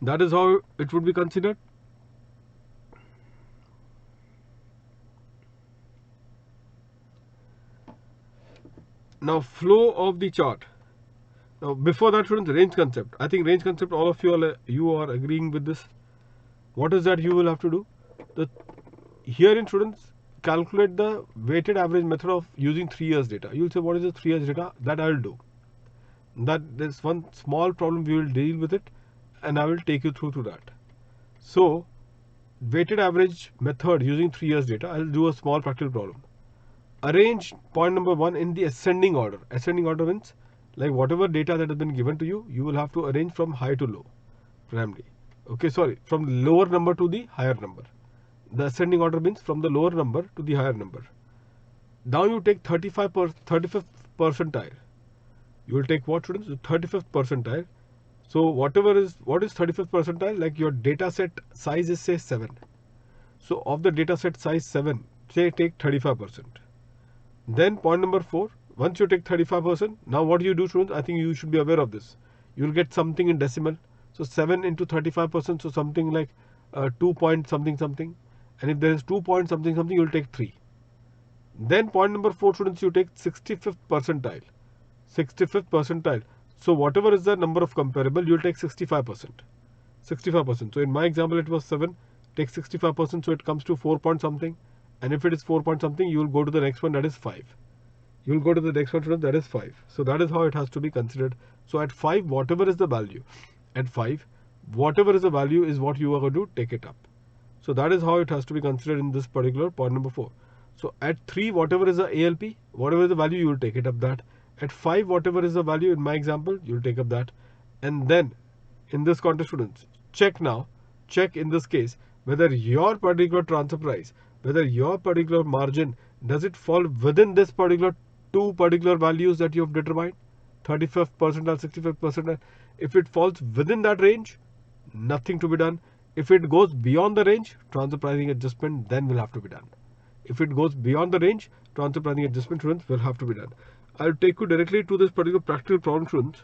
that is how it would be considered. Now flow of the chart. Now before that, students, range concept. I think range concept, all of you are agreeing with this. What is that you will have to do? Herein, students, calculate the weighted average method of using 3 years data. You will say, what is the 3 years data? That I will do. That there's one small problem, we will deal with it, and I will take you through to that. So weighted average method using 3 years data, I will do a small practical problem. Arrange point number 1 in the ascending order. Ascending order means, like, whatever data that has been given to you, you will have to arrange from high to low primarily. Okay, sorry, from lower number to the higher number. The ascending order means from the lower number to the higher number. Now you take 35th percentile. You will take what, students? The 35th percentile. So what is 35th percentile? Like, your data set size is, say, 7. So of the data set size 7, say take 35%. Then point number 4, once you take 35%, now what do you do, students? I think you should be aware of this. You will get something in decimal. So 7 into 35%, so something like 2 point something something. And if there is 2 point something something, you will take 3. Then point number 4, students, you take 65th percentile. 65th percentile. So whatever is the number of comparable, you will take 65%. 65%. So in my example, it was 7. Take 65%, so it comes to 4 point something. And if it is 4 point something, you will go to the next one, that is 5. You will go to the next one, that is 5. So that is how it has to be considered. So at 5, whatever is the value, at 5, whatever is the value is what you are going to take it up. So that is how it has to be considered in this particular point number 4. So at 3, whatever is the ALP, whatever is the value, you will take it up that. At 5, whatever is the value in my example, you will take up that. And then in this context, students, check in this case whether your particular transfer price, whether your particular margin, does it fall within this particular two particular values that you have determined, 35th percentile, 65th percentile. If it falls within that range, nothing to be done. If it goes beyond the range, transfer pricing adjustment then will have to be done. If it goes beyond the range, transfer pricing adjustment, students, will have to be done. I'll take you directly to this particular practical problem, students.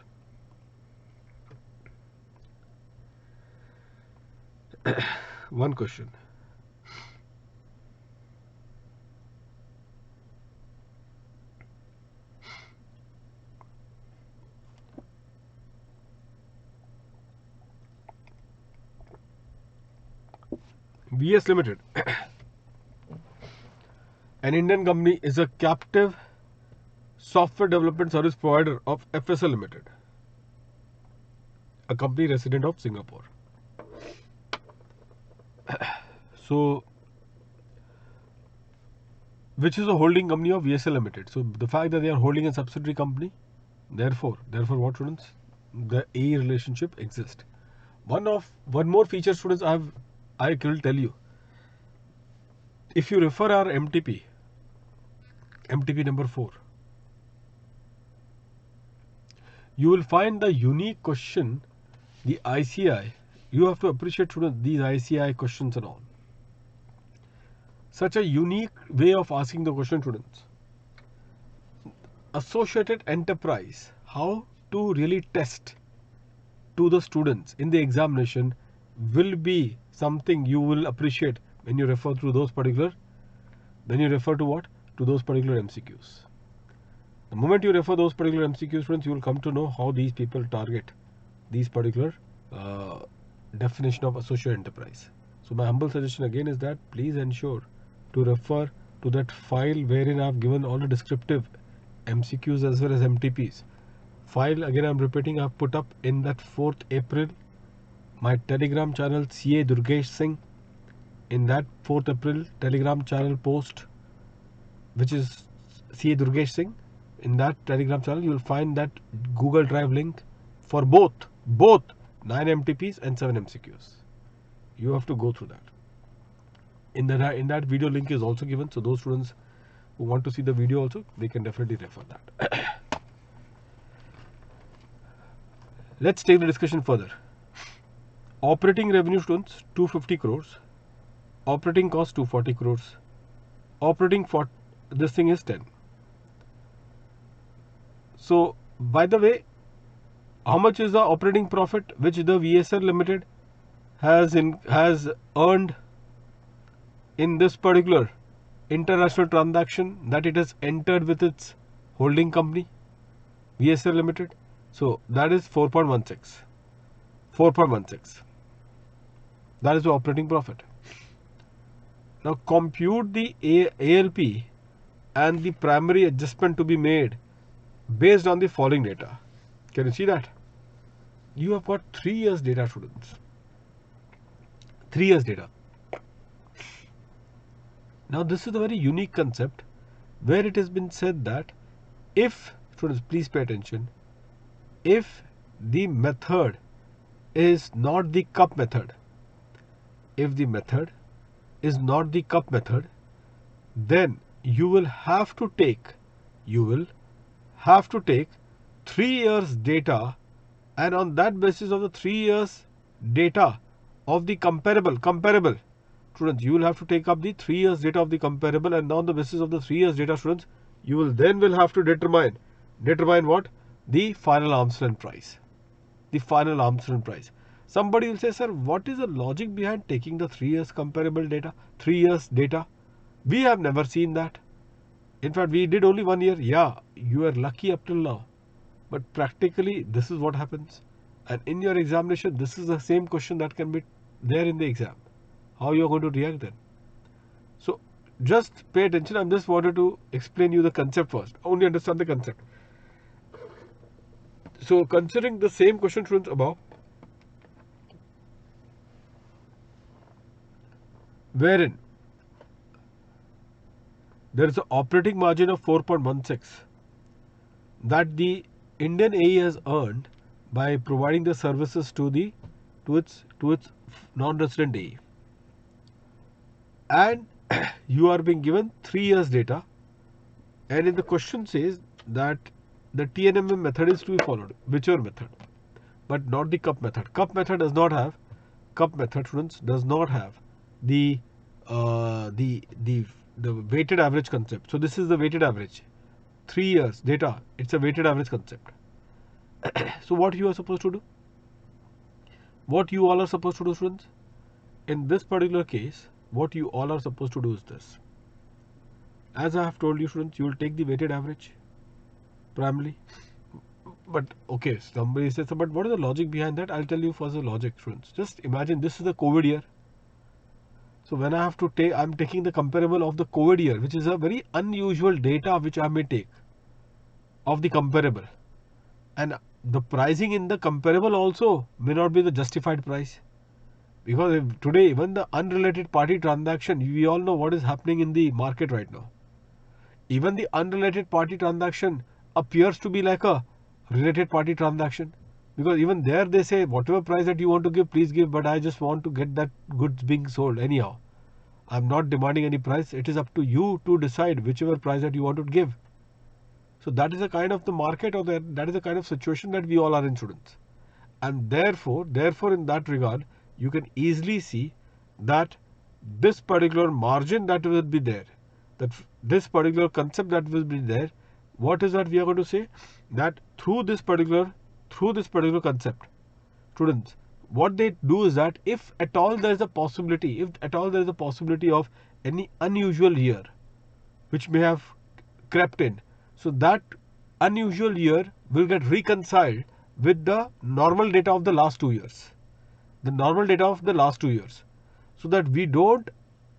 One question. VS Limited, an Indian company, is a captive software development service provider of FSL Limited, a company resident of Singapore. So, which is a holding company of VSL Limited. So the fact that they are holding a subsidiary company, therefore what, students? The A relationship exists. One more feature, students, I will tell you. If you refer our MTP number 4, you will find the unique question, the ICI. You have to appreciate, students, these ICI questions and all. Such a unique way of asking the question, students. Associated enterprise, how to really test to the students in the examination will be something you will appreciate when you refer to those particular, to those particular MCQs. The moment you refer those particular MCQs, students, you will come to know how these people target these particular definition of associated enterprise. So my humble suggestion again is that please ensure to refer to that file wherein I have given all the descriptive MCQs as well as MTPs. File, again I am repeating, I have put up in that 4th April my Telegram channel CA Durgesh Singh. In that 4th April Telegram channel post, which is CA Durgesh Singh, in that Telegram channel you will find that Google Drive link for both 9 MTPs and 7 MCQs. You have to go through that. In that video link is also given, so those students who want to see the video also, they can definitely refer that. Let's take the discussion further. Operating revenue, students, 250 crores. Operating cost 240 crores. Operating for this thing is 10. So by the way, how much is the operating profit which the VSL Limited has earned in this particular international transaction that it has entered with its holding company VSL Limited? So that is 4.16. 4.16. That is the operating profit. Now compute the ALP and the primary adjustment to be made based on the following data. Can you see that? You have got 3 years data, students. 3 years data. Now this is a very unique concept where it has been said that if, students please pay attention, if the method is not the cup method, if the method is not the cup method, then you will have to take 3 years data, and on that basis of the 3 years data of the comparable, students, you will have to take up the 3 years data of the comparable, and on the basis of the 3 years data, students, you will have to determine what? The final arm's length price. The final arm's length price. Somebody will say, sir, what is the logic behind taking the 3 years comparable data, 3 years data? We have never seen that. In fact, we did only 1 year. Yeah, you are lucky up till now. But practically, this is what happens. And in your examination, this is the same question that can be there in the exam. How you are going to react then? So, just pay attention. I just wanted to explain you the concept first. Only understand the concept. So, considering the same question, students, above, wherein there is an operating margin of 4.16 that the Indian AE has earned by providing the services to its non-resident AE, and you are being given 3 years data, and in the question says that the TNMM method is to be followed, whichever method, but not the cup method. Cup method does not have students, does not have the weighted average concept. So this is the weighted average. 3 years data, it's a weighted average concept. So what you are supposed to do? What you all are supposed to do, students? In this particular case, what you all are supposed to do is this. As I have told you, students, you will take the weighted average primarily. But okay, somebody says, but what is the logic behind that? I'll tell you first the logic, students. Just imagine this is the COVID year. So when I have to take, I'm taking the comparable of the COVID year, which is a very unusual data which I may take of the comparable. And the pricing in the comparable also may not be the justified price. Because if today even the unrelated party transaction, we all know what is happening in the market right now. Even the unrelated party transaction appears to be like a related party transaction. Because even there they say whatever price that you want to give, please give, but I just want to get that goods being sold anyhow. I'm not demanding any price. It is up to you to decide whichever price that you want to give. So that is a kind of the market, or that is the kind of situation that we all are in, students. And therefore in that regard, you can easily see that this particular margin that will be there, that this particular concept that will be there, what is that we are going to say? That through this particular concept, students, what they do is that if at all there is a possibility, of any unusual year which may have crept in, so that unusual year will get reconciled with the normal data of the last 2 years. The normal data of the last 2 years. So that we don't,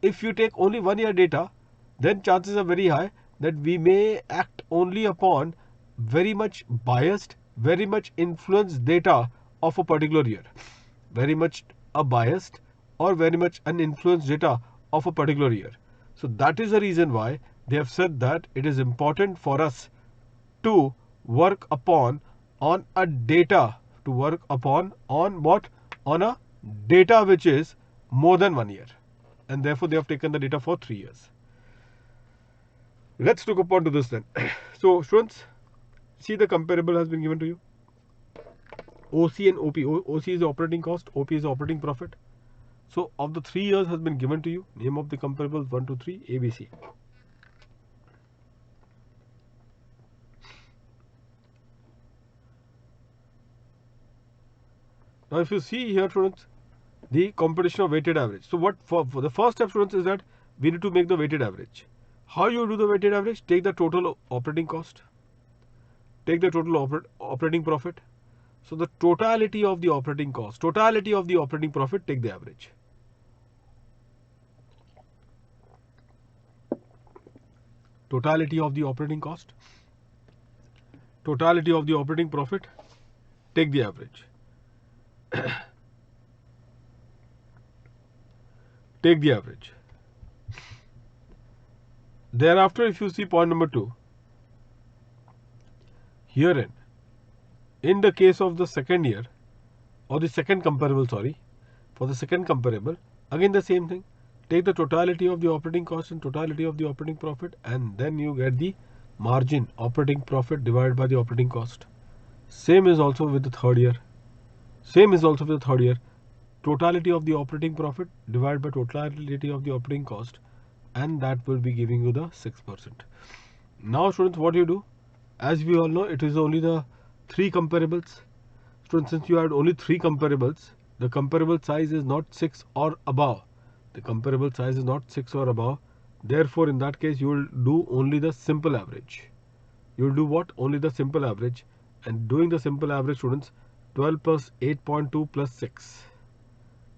if you take only 1 year data, then chances are very high that we may act only upon very much biased, very much influenced data of a particular year. very much a biased or very much an influenced data of a particular year. So that is the reason why they have said that it is important for us to work upon on a data, to work upon on what? On a data which is more than 1 year, and therefore they have taken the data for 3 years. Let's look upon to this then. So students, see the comparable has been given to you. OC and OP. OC is the operating cost, OP is the operating profit. So of the 3 years has been given to you. Name of the comparables 1, 2, 3, ABC. Now if you see here students, the computation of weighted average. So what for the first step students is that we need to make the weighted average. How you do the weighted average? Take the total operating cost, take the total operating profit. So the totality of the operating cost, totality of the operating profit, take the average. Totality of the operating cost, totality of the operating profit, take the average. Take the average. Thereafter, if you see point number 2, herein, in the case of the second year or the second comparable, for the second comparable, again the same thing. Take the totality of the operating cost and totality of the operating profit, and then you get the margin, operating profit divided by the operating cost. Same is also with the third year. Same is also with the third year. Totality of the operating profit divided by totality of the operating cost, and that will be giving you the 6%. Now students, what you do? As we all know, it is only the 3 comparables. Students, since you had only 3 comparables, the comparable size is not 6 or above. The comparable size is not 6 or above. Therefore, in that case, you will do only the simple average. You will do what? Only the simple average. And doing the simple average, students, 12 plus 8.2 plus 6.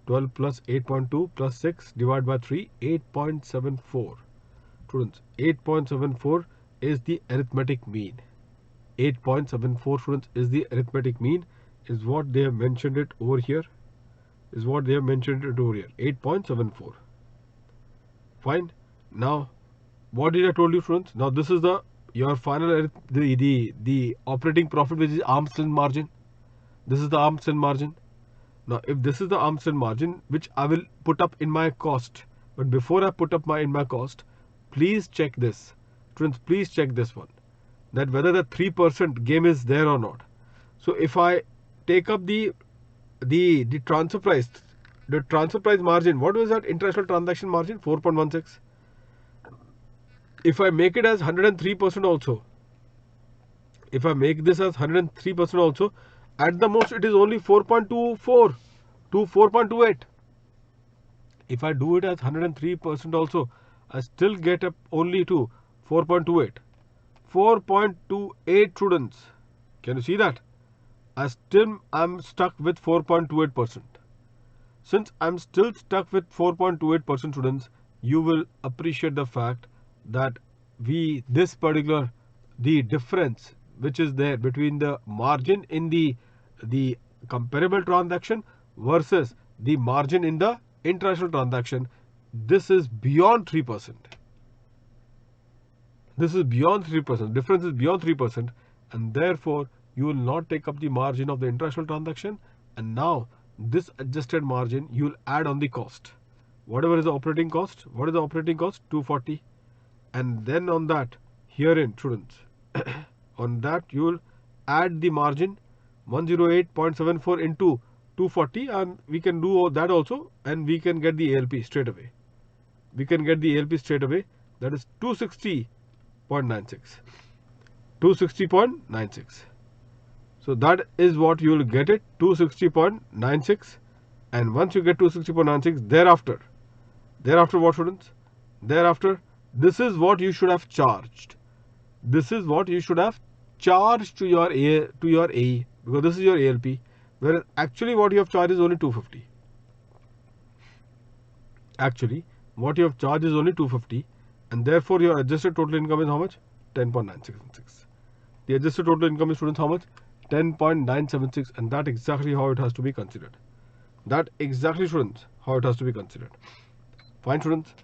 12 plus 8.2 plus 6 divided by 3, 8.74. Students, 8.74 is the arithmetic mean. 8.74 students is the arithmetic mean, is what they have mentioned it over here. Is what they have mentioned it over here. 8.74. Fine. Now, what did I told you, students? Now this is your final the operating profit, which is arm's length margin. This is the arm's length margin. Now, if this is the arm's length margin, which I will put up in my cost, but before I put up in my cost, please check this, students. Please check this one, that whether the 3% game is there or not. So if I take up the transfer price, margin, what was that? International transaction margin 4.16. If I make it as 103% also, if I make this as 103% also, at the most it is only 4.24 to 4.28. If I do it as 103% also, I still get up only to 4.28. 4.28 students. Can you see that? I'm stuck with 4.28%. Since I'm still stuck with 4.28% students, you will appreciate the fact that this particular, the difference which is there between the margin in the comparable transaction versus the margin in the international transaction, this is beyond 3%. This is beyond 3%. Difference is beyond 3%, and therefore you will not take up the margin of the international transaction. And now this adjusted margin you will add on the cost. Whatever is the operating cost, what is the operating cost? 240. And then on that, herein students, on that you will add the margin 108.74 into 240, and we can do that also, and we can get the ALP straight away. We can get the ALP straight away. That is 260.96. 260.96. So that is what you will get it, 260.96. And once you get 260.96, thereafter what, students? Thereafter, this is what you should have charged. This is what you should have charged to your AE, because this is your ALP, whereas actually what you have charged is only 250. Actually, what you have charged is only 250, and therefore your adjusted total income is how much? 10.976. The adjusted total income is, students, how much? 10.976, and that exactly how it has to be considered. That exactly, students, how it has to be considered. Fine, students.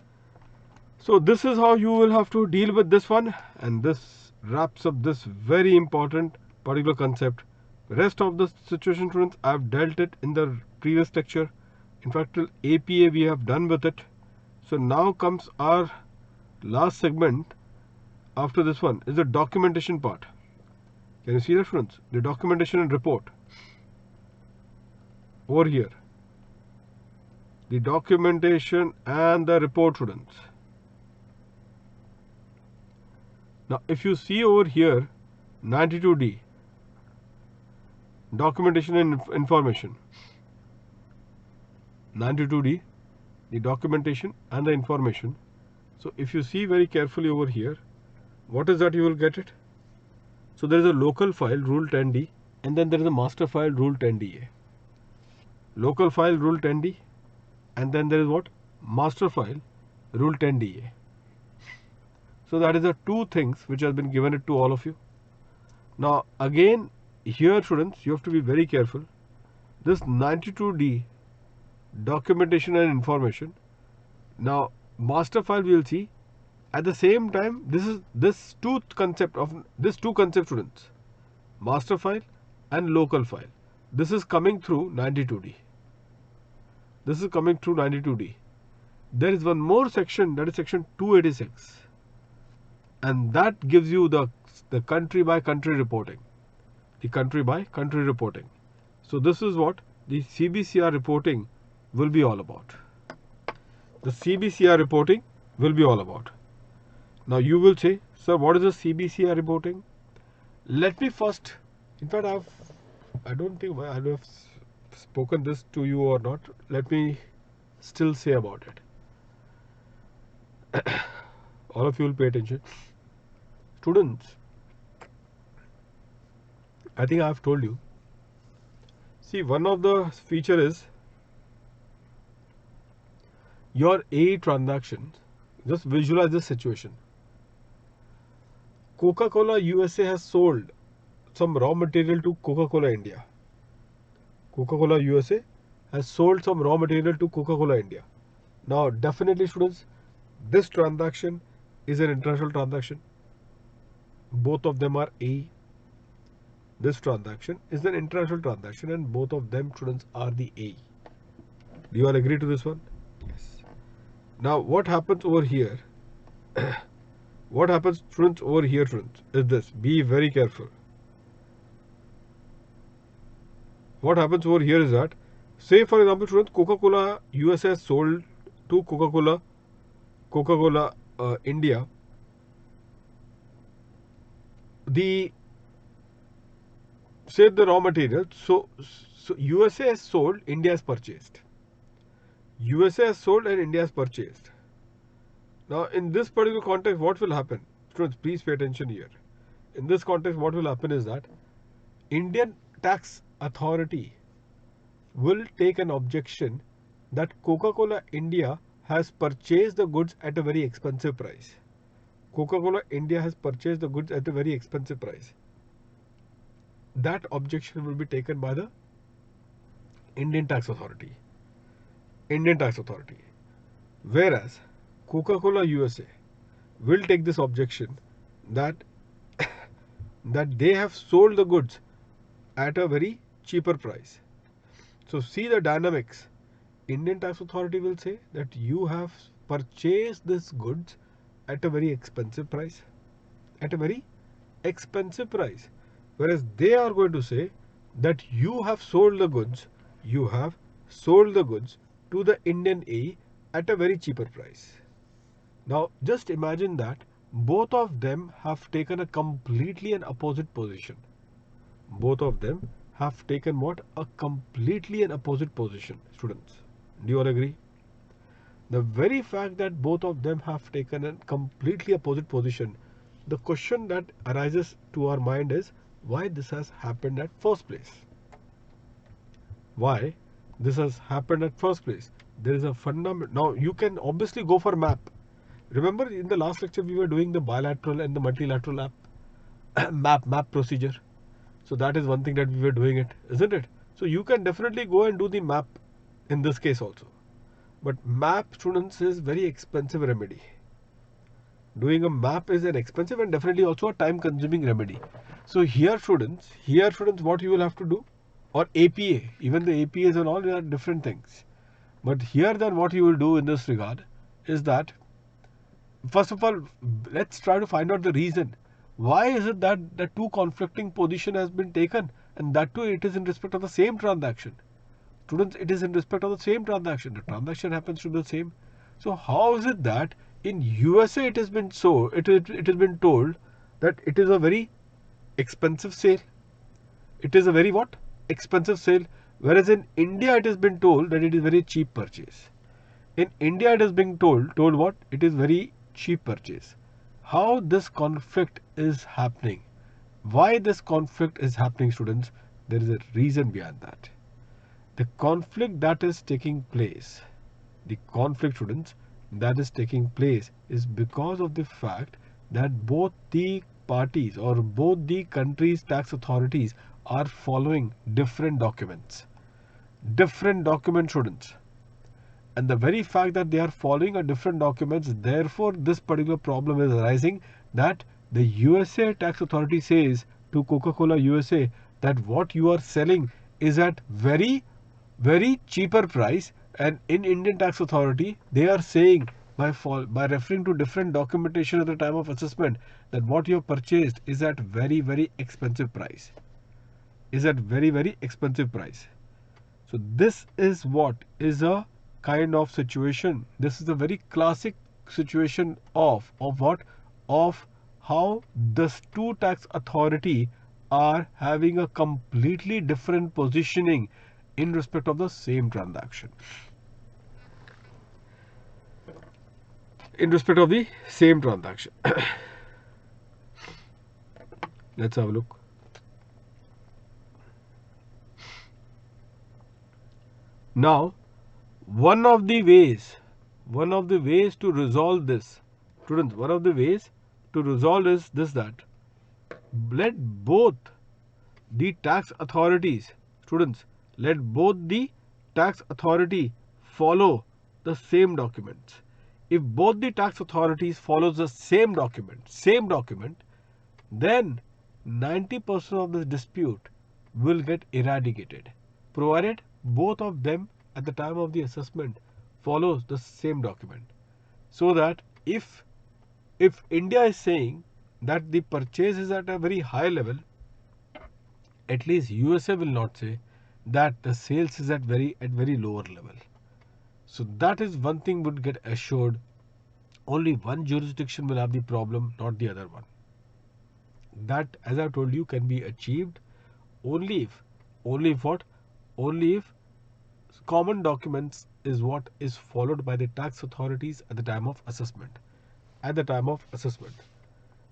So this is how you will have to deal with this one, and this wraps up this very important particular concept. Rest of the situation, students, I have dealt it in the previous lecture. In fact, till APA we have done with it. So now comes our last segment after this one is the documentation part. Can you see that, students? The documentation and report. Over here. The documentation and the report, students. Now, if you see over here, 92D, documentation and information. 92D, the documentation and the information. So, if you see very carefully over here, what is that you will get it? So, there is a local file, rule 10D, and then there is a master file, rule 10DA. Local file, rule 10D, and then there is what? Master file, rule 10DA. So that is the two things which has been given it to all of you. Now again here, students, you have to be very careful. This 92D documentation and information. Now master file we will see. At the same time, this two concept, students. Master file and local file. This is coming through 92D. This is coming through 92D. There is one more section, that is section 286. And that gives you the country by country reporting. The country by country reporting. So this is what the CBCR reporting will be all about. The CBCR reporting will be all about. Now you will say, sir, what is the CBCR reporting? Let me first, in fact, I don't think I have spoken this to you or not. Let me still say about it. All of you will pay attention. Students, I think I have told you. See, one of the feature is your AE transactions. Just visualize this situation. Coca-Cola USA has sold some raw material to Coca-Cola India. Coca-Cola USA has sold some raw material to Coca-Cola India. Now, definitely, students, this transaction is an international transaction. Both of them are AE. This transaction is an international transaction and both of them, students, are the AE. Do you all agree to this one? Yes. Now, what happens over here? What happens, students, over here, students, is this. Be very careful. What happens over here is that, say for example, students, Coca-Cola USA has sold to Coca-Cola India the raw material. So USA has sold, India has purchased. USA has sold and India has purchased. Now in this particular context, what will happen? Students, please pay attention here. In this context, what will happen is that Indian tax authority will take an objection that Coca-Cola India has purchased the goods at a very expensive price. Coca-Cola India has purchased the goods at a very expensive price. That objection will be taken by the Indian tax authority. Whereas Coca-Cola USA will take this objection that they have sold the goods at a very cheaper price. So see the dynamics. Indian tax authority will say that you have purchased this goods at a very expensive price. Whereas they are going to say that you have sold the goods to the Indian AE at a very cheaper price. Now just imagine that both of them have taken a completely an opposite position. Both of them have taken what? A completely an opposite position, students. Do you all agree? The very fact that both of them have taken a completely opposite position, the question that arises to our mind is why this has happened at first place. Why this has happened at first place? There is a fundamental. Now you can obviously go for map. Remember in the last lecture we were doing the bilateral and the multilateral map procedure. So that is one thing that we were doing it, isn't it? So you can definitely go and do the map in this case also. But map, students, is very expensive remedy. Doing a map is an expensive and definitely also a time consuming remedy. So here students, what you will have to do, or APA, even the APAs and all, they are different things. But here then what you will do in this regard is that, first of all, let's try to find out the reason. Why is it that the two conflicting position has been taken, and that too it is in respect of the same transaction? Students, it is in respect of the same transaction. The transaction happens to be the same. So how is it that in USA it has been it has been told that it is a very expensive sale? It is a very what? Expensive sale. Whereas in India it has been told that it is very cheap purchase. In India it is being told what? It is very cheap purchase. How this conflict is happening? Why this conflict is happening, students? There is a reason behind that. The conflict that is taking place, students, that is taking place is because of the fact that both the parties or both the countries' tax authorities are following different documents. Different document, students. And the very fact that they are following a different documents, therefore this particular problem is arising, that the USA tax authority says to Coca-Cola USA that what you are selling is at very cheaper price, and in Indian tax authority they are saying by referring to different documentation at the time of assessment that what you have purchased is at very expensive price. So this is what is a kind of situation. This is a very classic situation of what? Of how the two tax authority are having a completely different positioning in respect of the same transaction. Let's have a look. Now, one of the ways to resolve this, students, is this, that let both the tax authorities, students, follow the same documents. If both the tax authorities follows the same document, then 90% of the dispute will get eradicated, provided both of them at the time of the assessment follows the same document. So that if India is saying that the purchase is at a very high level, at least USA will not say that the sales is at very lower level. So that is one thing would get assured. Only one jurisdiction will have the problem, not the other one. That, as I told you, can be achieved only if common documents is what is followed by the tax authorities at the time of assessment.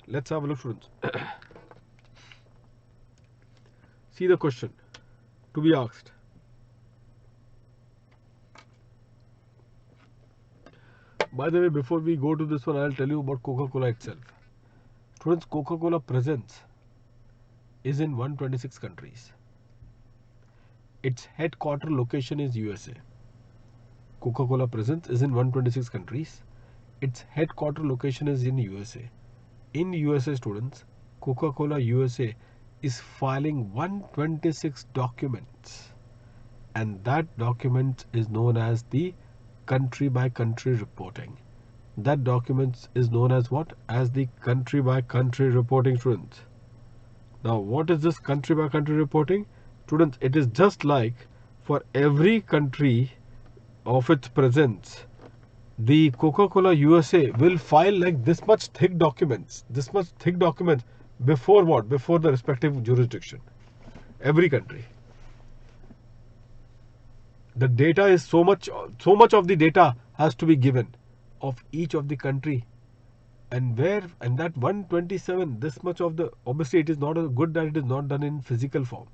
Let's have a look, students. See the question to be asked. By the way, before we go to this one, I'll tell you about Coca-Cola itself. Students, Coca-Cola presence is in 126 countries. Its headquarter location is USA. Coca-Cola presence is in 126 countries. Its headquarter location is in USA. In USA, students, Coca-Cola USA is filing 126 documents, and that document is known as the country by country reporting. That document is known as what? As the country by country reporting, students. Now, what is this country by country reporting? Students, it is just like for every country of its presence, the Coca-Cola USA will file like this much thick documents. Before what? Before the respective jurisdiction. Every country. The data is so much of the data has to be given of each of the country, and that 127, this much of the, obviously it is not good that it is not done in physical form,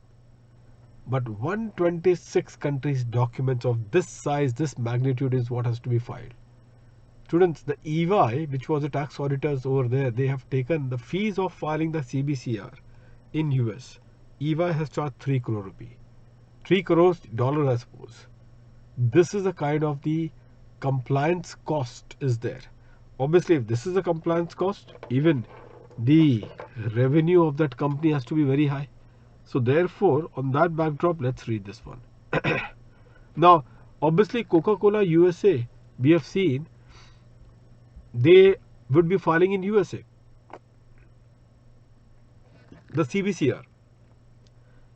but 126 countries documents of this size, this magnitude is what has to be filed. Students, the EY, which was the tax auditors over there, they have taken the fees of filing the CBCR in US. EY has charged 3 crore rupee. $3 crore, I suppose. this is a kind of the compliance cost is there. Obviously, if this is a compliance cost, even the revenue of that company has to be very high. So therefore, on that backdrop, let's read this one. Now, obviously, Coca-Cola USA, we have seen they would be filing in USA, the CBCR.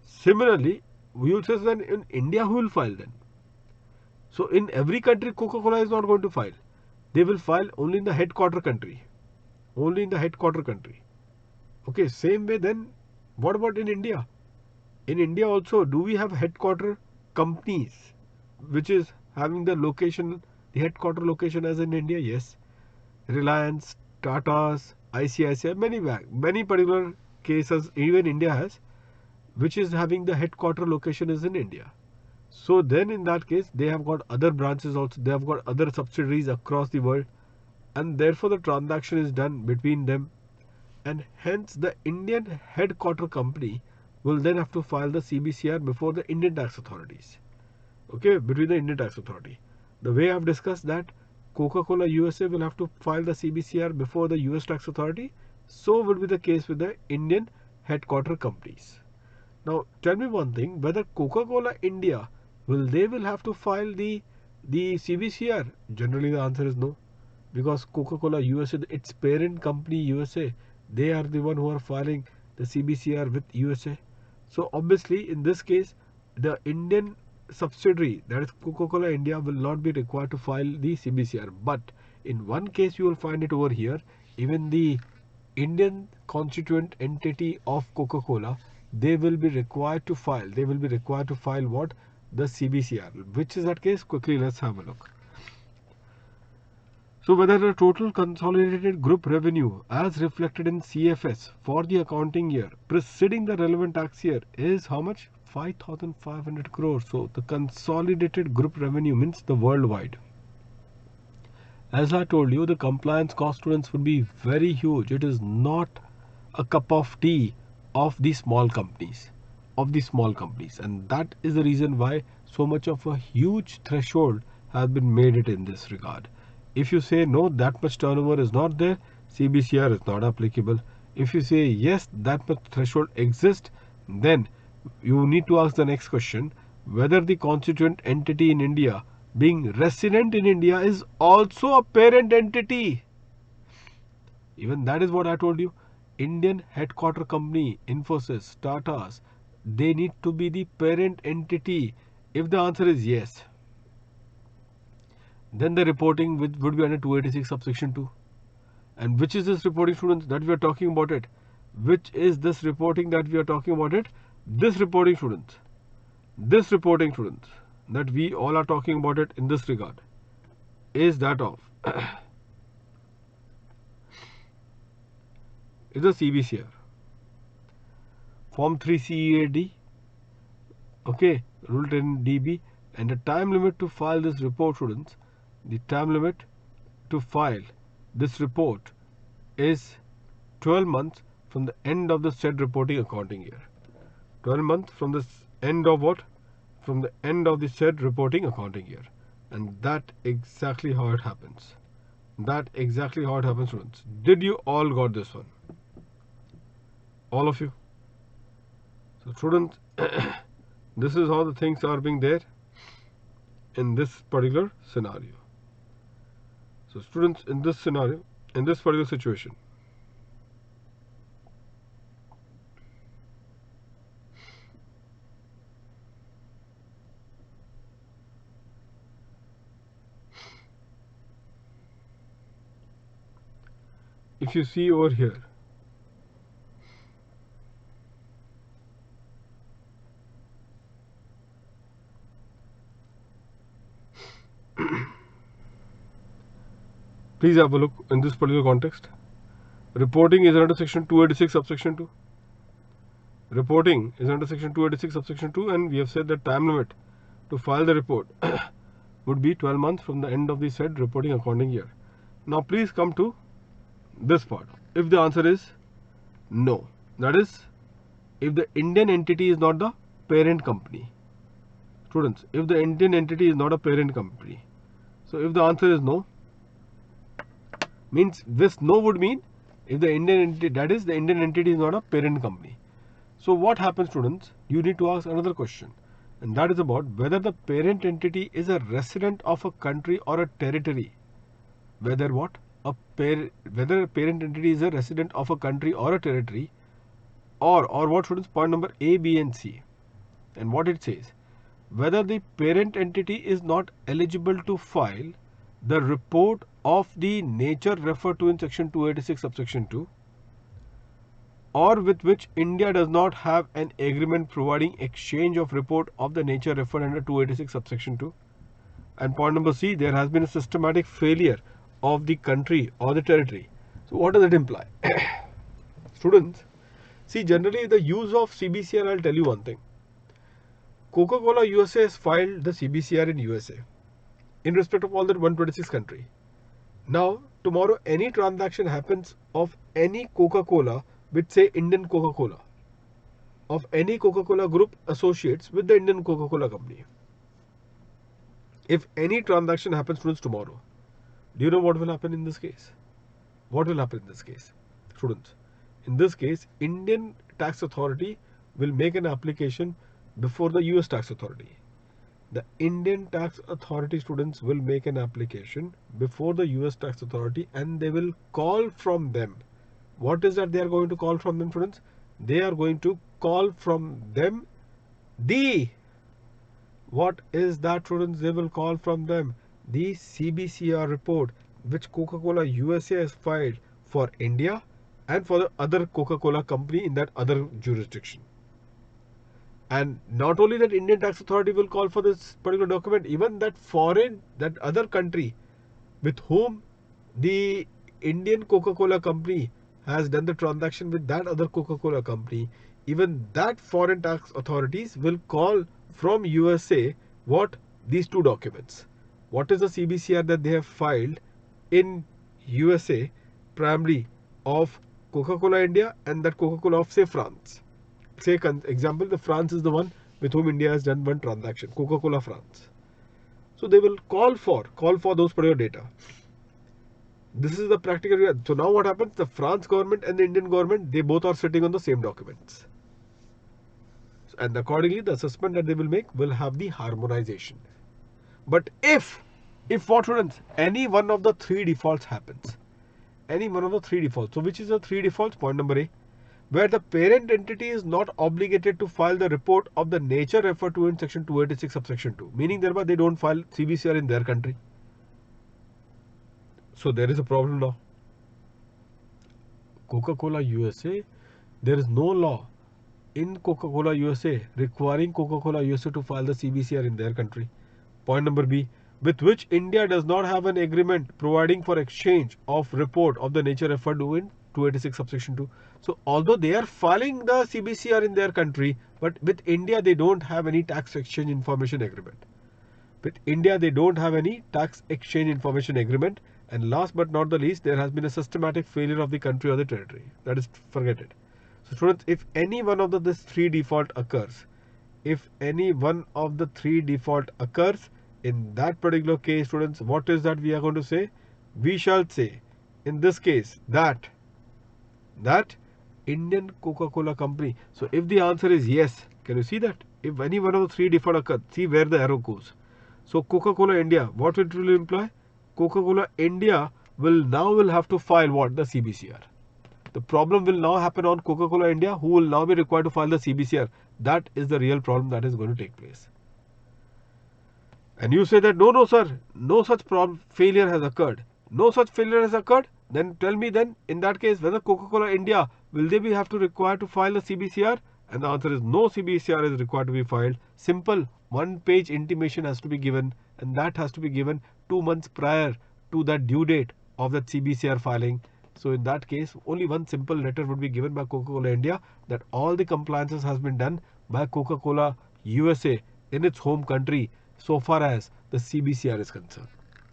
Similarly, we will say then in India, who will file then? So in every country, Coca-Cola is not going to file. They will file only in the headquarter country. Only in the headquarter country. Okay, same way then, what about in India? In India also, do we have headquarter companies which is having the location, the headquarter location as in India? Yes. Reliance, Tata's, ICICI, many particular cases even India has, which is having the headquarter location is in India. So then in that case, they have got other branches also, they have got other subsidiaries across the world, and therefore the transaction is done between them, and hence the Indian headquarter company will then have to file the CBCR before the Indian tax authorities. Okay, between the Indian tax authority. The way I have discussed that Coca-Cola USA will have to file the CBCR before the US tax authority, so would be the case with the Indian headquarter companies. Now tell me one thing, whether Coca-Cola India will have to file the CBCR? Generally the answer is no, because Coca-Cola USA, its parent company USA, they are the one who are filing the CBCR with USA. So obviously in this case, the Indian subsidiary, that is Coca-Cola India, will not be required to file the CBCR. But in one case you will find it over here, even the Indian constituent entity of Coca-Cola, they will be required to file. They will be required to file what? The CBCR. Which is that case? Quickly let's have a look. So whether the total consolidated group revenue as reflected in CFS for the accounting year preceding the relevant tax year is how much? 5,500 crores. So the consolidated group revenue means the worldwide. As I told you, the compliance cost, students, would be very huge. It is not a cup of tea of the small companies, and that is the reason why so much of a huge threshold has been made it in this regard. If you say no, that much turnover is not there, CBCR is not applicable. If you say yes, that much threshold exists, then you need to ask the next question, whether the constituent entity in India being resident in India is also a parent entity. Even that is what I told you. Indian headquarter company, Infosys, Tata's, they need to be the parent entity. If the answer is yes, then the reporting would be under 286 subsection 2. And which is this reporting, students, that we are talking about it? Which is this reporting that we are talking about it? This reporting, students. This reporting, students, that we all are talking about it in this regard is that of is a CBCR. Form 3 CEAD. Okay, Rule 10 DB, and the time limit to file this report, students. The time limit to file this report is 12 months from the end of the said reporting accounting year. 12 months from the end of what? From the end of the said reporting accounting year. And that exactly how it happens. That exactly how it happens, students. Did you all got this one? All of you? So students, this is how the things are being there in this particular scenario. So students, in this scenario, in this particular situation, if you see over here, please have a look in this particular context. Reporting is under section 286 subsection 2. Reporting is under section 286 subsection 2, and we have said that time limit to file the report would be 12 months from the end of the said reporting accounting year. Now please come to this part. If the answer is no, that is, if the Indian entity is not the parent company. Students, if the Indian entity is not a parent company, so if the answer is no, means this no would mean if the Indian entity, that is the Indian entity is not a parent company. So what happens, students? You need to ask another question, and that is about whether the parent entity is a resident of a country or a territory. Whether what? Whether a parent entity is a resident of a country or a territory, or what, students? Point number A, B and C. And what it says, whether the parent entity is not eligible to file the report of the nature referred to in section 286 subsection 2, or with which India does not have an agreement providing exchange of report of the nature referred under 286 subsection 2. And point number C, there has been a systematic failure of the country or the territory. So what does it imply? Students, see, generally the use of CBCR, I'll tell you one thing. Coca-Cola USA has filed the CBCR in USA in respect of all that 126 country. Now, tomorrow any transaction happens of any Coca-Cola with, say, Indian Coca-Cola, of any Coca-Cola group associates with the Indian Coca-Cola company. If any transaction happens, students, tomorrow, do you know what will happen in this case? What will happen in this case? Students, in this case, Indian tax authority will make an application before the US tax authority. The Indian tax authority, students, will make an application before the US tax authority, and they will call from them. What is that they are going to call from them, students? They are going to call from them what is that, students? They will call from them the CBCR report which Coca-Cola USA has filed for India and for the other Coca-Cola company in that other jurisdiction. And not only that, Indian tax authority will call for this particular document, even that other country with whom the Indian Coca-Cola company has done the transaction with that other Coca-Cola company, even that foreign tax authorities will call from USA what? These two documents. What is the CBCR that they have filed in USA, primarily of Coca-Cola India and that Coca-Cola of, say, France. Say, example, the France is the one with whom India has done one transaction, Coca-Cola France. So they will call for those particular data. This is the practical reality. So now what happens? The France government and the Indian government, they both are sitting on the same documents. And accordingly, the assessment that they will make will have the harmonization. But if what, students? Any one of the three defaults happens. Any one of the three defaults. So which is the three defaults? Point number A, where the parent entity is not obligated to file the report of the nature referred to in section 286 subsection 2. Meaning thereby they don't file CBCR in their country. So there is a problem now. Coca-Cola USA, there is no law in Coca-Cola USA requiring Coca-Cola USA to file the CBCR in their country. Point number B, with which India does not have an agreement providing for exchange of report of the nature referred to in 286 subsection 2. So although they are filing the CBCR in their country, but with India they don't have any tax exchange information agreement. With India they don't have any tax exchange information agreement. And last but not the least, there has been a systematic failure of the country or the territory. That is, forget it. So students, if any one of this three default occurs, in that particular case, students, what is that we are going to say? We shall say, in this case, that Indian Coca-Cola company. So if the answer is yes, can you see that? If any one of the three default occurs, see where the arrow goes. So Coca-Cola India, what it will imply? Coca-Cola India will have to file what? The CBCR. The problem will now happen on Coca-Cola India, who will now be required to file the CBCR. That is the real problem that is going to take place. And you say that no sir, no such failure has occurred. No such failure has occurred. Then tell me then, in that case, whether Coca-Cola India, will they have to require to file the CBCR? And the answer is no CBCR is required to be filed. Simple, one-page intimation has to be given, and that has to be given 2 months prior to that due date of that CBCR filing. So in that case, only one simple letter would be given by Coca-Cola India that all the compliances has been done by Coca-Cola USA in its home country so far as the CBCR is concerned.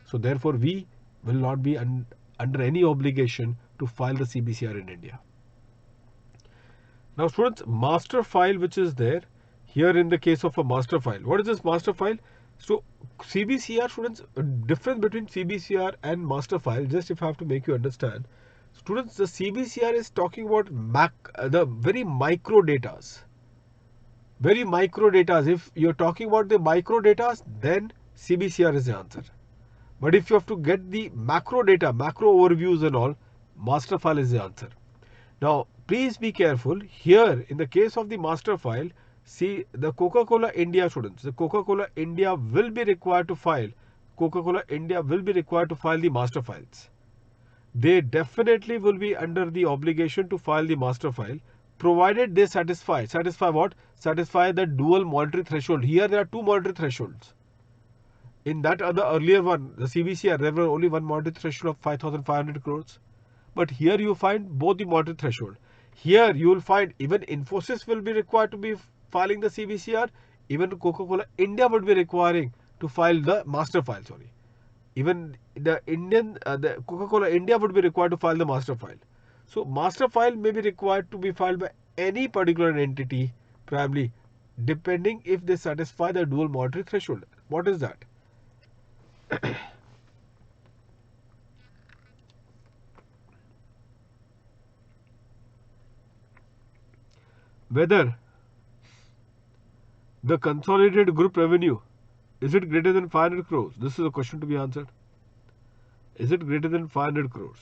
So therefore, we will not be under any obligation to file the CBCR in India. Now students, master file which is there, Here in the case of a master file, what is this master file? So CBCR, students, difference between CBCR and master file, just if I have to make you understand, students, the CBCR is talking about the very micro datas. Very micro datas. If you're talking about the micro datas, then CBCR is the answer. But if you have to get the macro data, macro overviews and all, master file is the answer. Now, please be careful. Here, in the case of the master file, see the Coca-Cola India, students. The Coca-Cola India will be required to file. Coca-Cola India will be required to file the master files. They definitely will be under the obligation to file the master file, provided they satisfy what? Satisfy the dual monetary threshold. Here there are two monetary thresholds. In that other earlier one, the CBCR, there were only one monetary threshold of 5,500 crores. But here you find both the monetary threshold. Here you will find even Infosys will be required to be filing the CBCR. Even Coca-Cola India would be requiring to file the master file. Sorry, even the the Coca-Cola India would be required to file the master file. So master file may be required to be filed by any particular entity, primarily depending if they satisfy the dual monetary threshold. What is that? Whether the consolidated group revenue, is it greater than 500 crores? This is a question to be answered. Is it greater than 500 crores?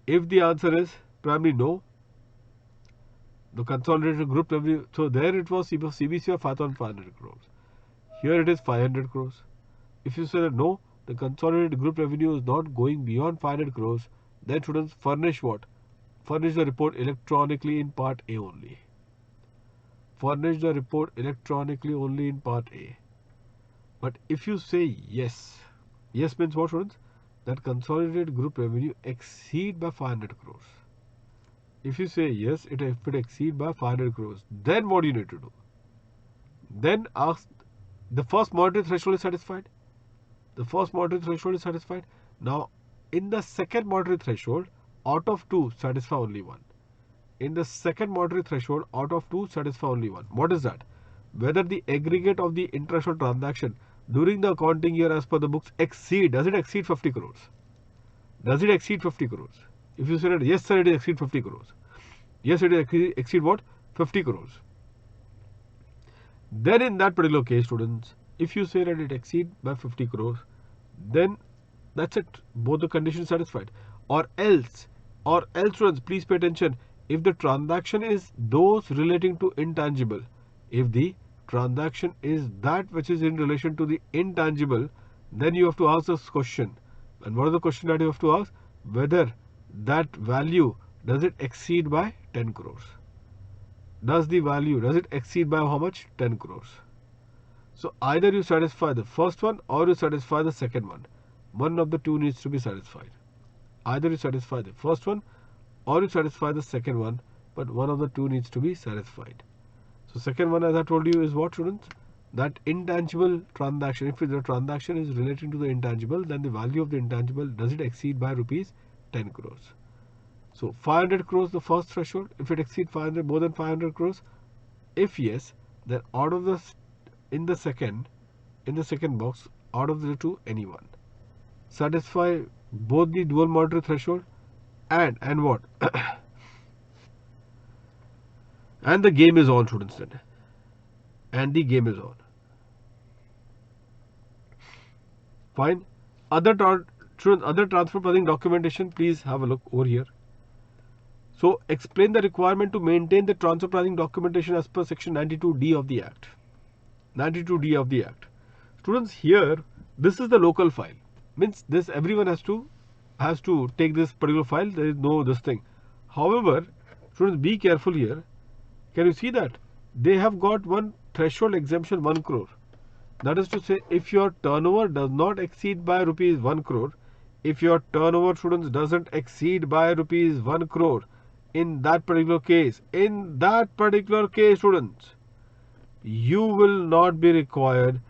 If the answer is primarily no, the consolidated group revenue, so there it was CBCR 5,500 crores. Here it is 500 crores. If you say that no, the consolidated group revenue is not going beyond 500 crores, then students furnish what? Furnish the report electronically in part A only. Furnish the report electronically only in part A. But if you say yes, yes means what, students? That consolidated group revenue exceed by 500 crores. If you say yes, if it exceed by 500 crores, then what do you need to do? Then ask, the first monetary threshold is satisfied. The first monetary threshold is satisfied. Now, in the second monetary threshold, out of two, satisfy only one. In the second monetary threshold, out of two, satisfy only one. What is that? Whether the aggregate of the international transaction during the accounting year as per the books does it exceed 50 crores? Does it exceed 50 crores? If you say that yes sir, it exceed 50 crores. Yes, it exceed what? 50 crores. Then in that particular case, students, if you say that it exceed by 50 crores, then that's it. Both the conditions satisfied. Or else students, please pay attention. If the transaction is those relating to intangible, if the transaction is that which is in relation to the intangible, then you have to ask this question. And what is the question that you have to ask? Whether that value, does it exceed by 10 crores? Does it exceed by how much? 10 crores. So either you satisfy the first one or you satisfy the second one. One of the two needs to be satisfied. Either you satisfy the first one or you satisfy the second one, but one of the two needs to be satisfied. So second one, as I told you, is what, students? That intangible transaction. If the transaction is relating to the intangible, then the value of the intangible, does it exceed by rupees 10 crores? So 500 crores the first threshold. If it exceeds 500, more than 500 crores, if yes, then out of the in the second box, out of the two, any one. Satisfy both the dual monetary threshold and what? And the game is on, students, then. And the game is on. Fine. Other transfer pricing documentation, please have a look over here. So explain the requirement to maintain the transfer pricing documentation as per section 92D of the Act. 92D of the Act. Students, here this is the local file. Means this everyone has to take this particular file. There is no this thing. However, students, be careful here. Can you see that they have got one threshold exemption 1 crore? That is to say, if your turnover does not exceed by rupees 1 crore, if your turnover, students, doesn't exceed by rupees 1 crore, in that particular case, students, you will then not be required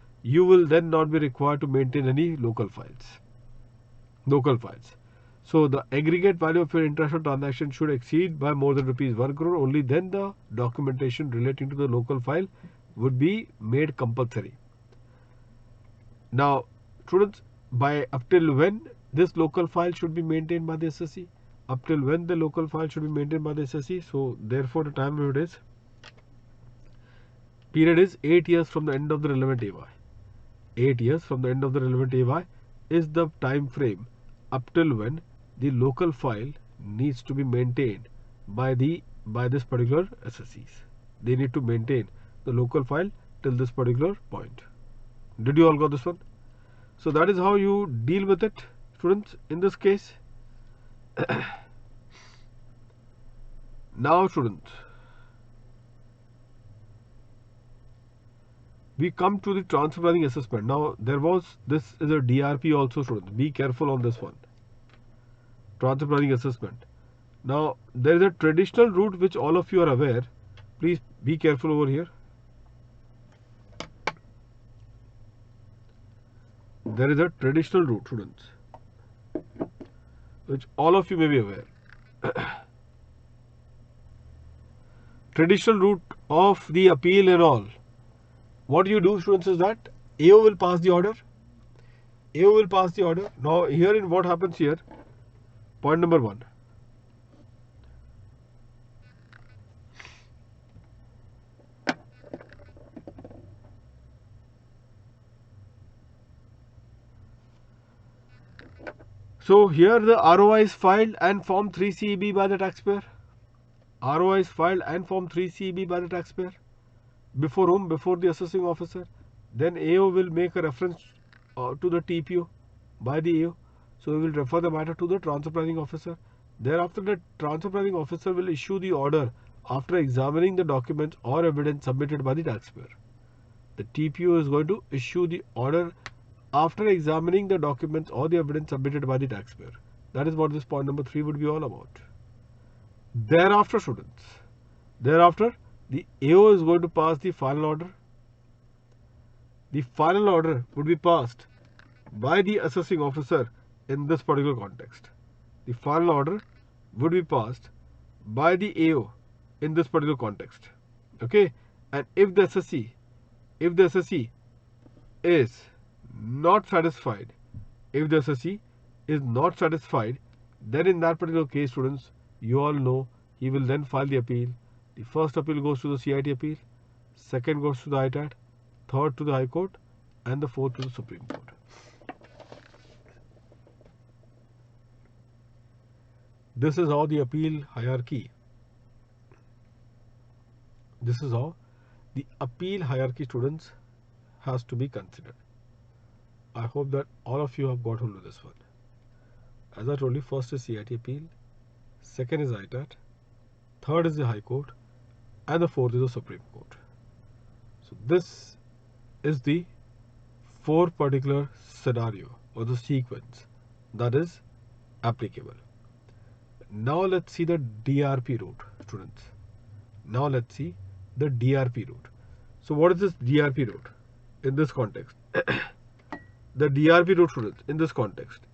to maintain any local files. So the aggregate value of your international transaction should exceed by more than rupees 1 crore. Only then the documentation relating to the local file would be made compulsory. Now, students, by up till when this local file should be maintained by the SSC? Up till when the local file should be maintained by the SSC? So therefore, the time period is 8 years from the end of the relevant AY. 8 years from the end of the relevant AY is the time frame up till when the local file needs to be maintained by this particular SSCs. They need to maintain the local file till this particular point. Did you all got this one? So that is how you deal with it, students, in this case. Now, students, we come to the transfer pricing assessment. Now, this is a DRP also, students. Be careful on this one. Transfer pricing assessment. Now, there is a traditional route which all of you are aware. Please be careful over here. There is a traditional route, students, which all of you may be aware. Traditional route of the appeal and all. What you do, students, is that AO will pass the order. AO will pass the order. Now, here in what happens here, point number 1. So here the ROI is filed and Form 3CEB by the taxpayer. ROI is filed and Form 3CEB by the taxpayer. Before whom? Before the assessing officer. Then AO will make a reference to the TPO by the AO. So we will refer the matter to the transfer pricing officer. Thereafter, the transfer pricing officer will issue the order after examining the documents or evidence submitted by the taxpayer. The TPO is going to issue the order after examining the documents or the evidence submitted by the taxpayer. That is what this point number 3 would be all about. Thereafter, students, the AO is going to pass the final order. The final order would be passed by the assessing officer in this particular context. The final order would be passed by the AO in this particular context. Okay, and if the SSC is not satisfied, then in that particular case, students, you all know he will then file the appeal. The first appeal goes to the CIT appeal, second goes to the ITAT, third to the High Court, and the fourth to the Supreme Court. This is how the appeal hierarchy. This is how the appeal hierarchy, students, has to be considered. I hope that all of you have got hold of this one. As I told you, first is CIT appeal, second is ITAT, third is the High Court, and the fourth is the Supreme Court. So this is the 4 particular scenario or the sequence that is applicable. Now let's see the DRP route, students. Now let's see the DRP route. So what is this DRP route in this context? The DRP route, students, in this context.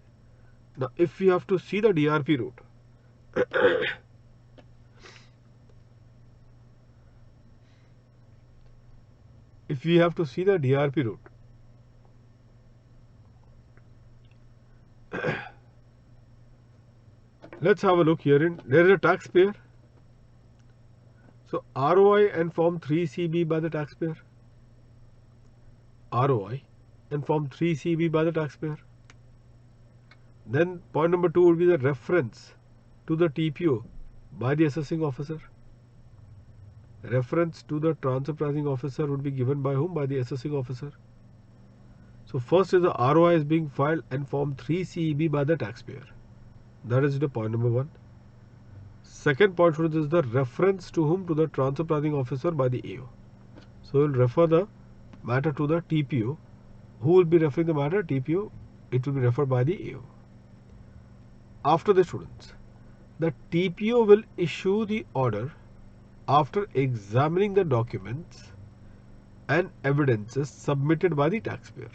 Now, if we have to see the DRP route, let's have a look here. There is a taxpayer. So ROI and Form 3CB by the taxpayer. ROI and Form 3CB by the taxpayer. Then point number 2 would be the reference to the TPO by the assessing officer. Reference to the transfer pricing officer would be given by whom? By the assessing officer. So first is the ROI is being filed and Form 3CEB by the taxpayer. That is the point number 1. Second point is the reference to whom? To the transfer pricing officer by the AO. So we will refer the matter to the TPO. Who will be referring the matter? TPO. It will be referred by the AO. After the students, the TPO will issue the order after examining the documents and evidences submitted by the taxpayer.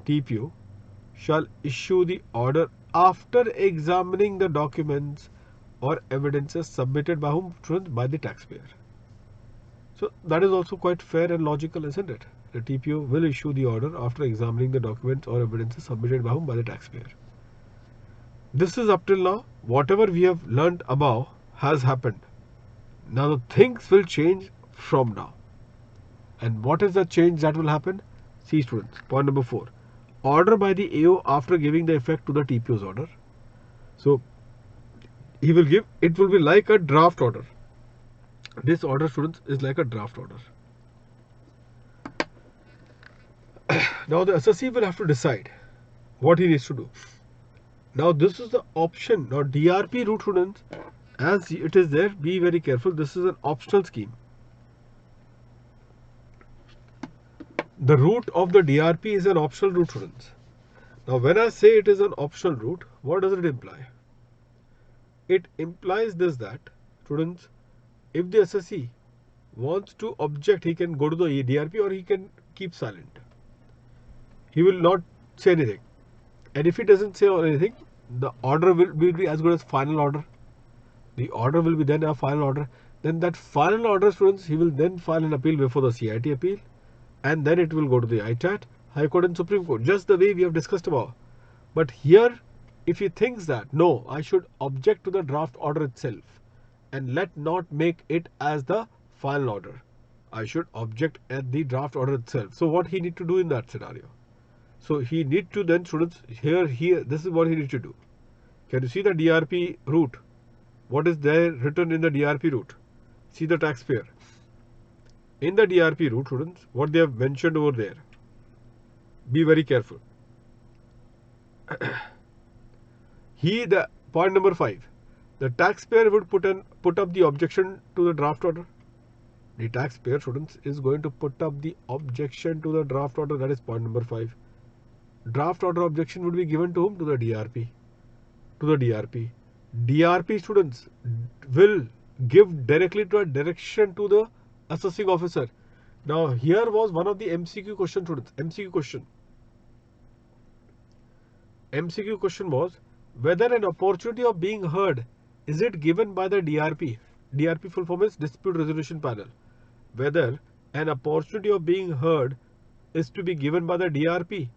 TPO shall issue the order after examining the documents or evidences submitted by whom? By the taxpayer. So that is also quite fair and logical, isn't it? The TPO will issue the order after examining the documents or evidences submitted by whom? By the taxpayer. This is up till now. Whatever we have learned above has happened. Now the things will change from now. And what is the change that will happen? See students, point number 4. Order by the AO after giving the effect to the TPO's order. So he will give, it will be like a draft order. This order, students, is like a draft order. Now the assessee will have to decide what he needs to do. Now this is the option. Now DRP route, students, as it is there, be very careful. This is an optional scheme. The route of the DRP is an optional route, students. Now when I say it is an optional route, what does it imply? It implies this, that students, if the assessee wants to object, he can go to the DRP or he can keep silent. He will not say anything. And if he doesn't say anything, the order will be as good as final order. The order will be then a final order. Then that final order, students, he will then file an appeal before the CIT appeal. And then it will go to the ITAT, High Court and Supreme Court, just the way we have discussed above. But here, if he thinks that, no, I should object to the draft order itself and let not make it as the final order. I should object at the draft order itself. So what he need to do in that scenario? So he need to then, students, here, this is what he needs to do. Can you see the DRP route? What is there written in the DRP route? See the taxpayer. In the DRP route, students, what they have mentioned over there. Be very careful. The point number 5. The taxpayer would put up the objection to the draft order. The taxpayer, students, is going to put up the objection to the draft order. That is point number 5. Draft order objection would be given to whom? To the DRP. To the DRP. DRP, students, will give directly to a direction to the assessing officer. Now here was one of the MCQ question, students. MCQ question. MCQ question was whether an opportunity of being heard is it given by the DRP. DRP full form is Dispute Resolution Panel. Whether an opportunity of being heard is to be given by the DRP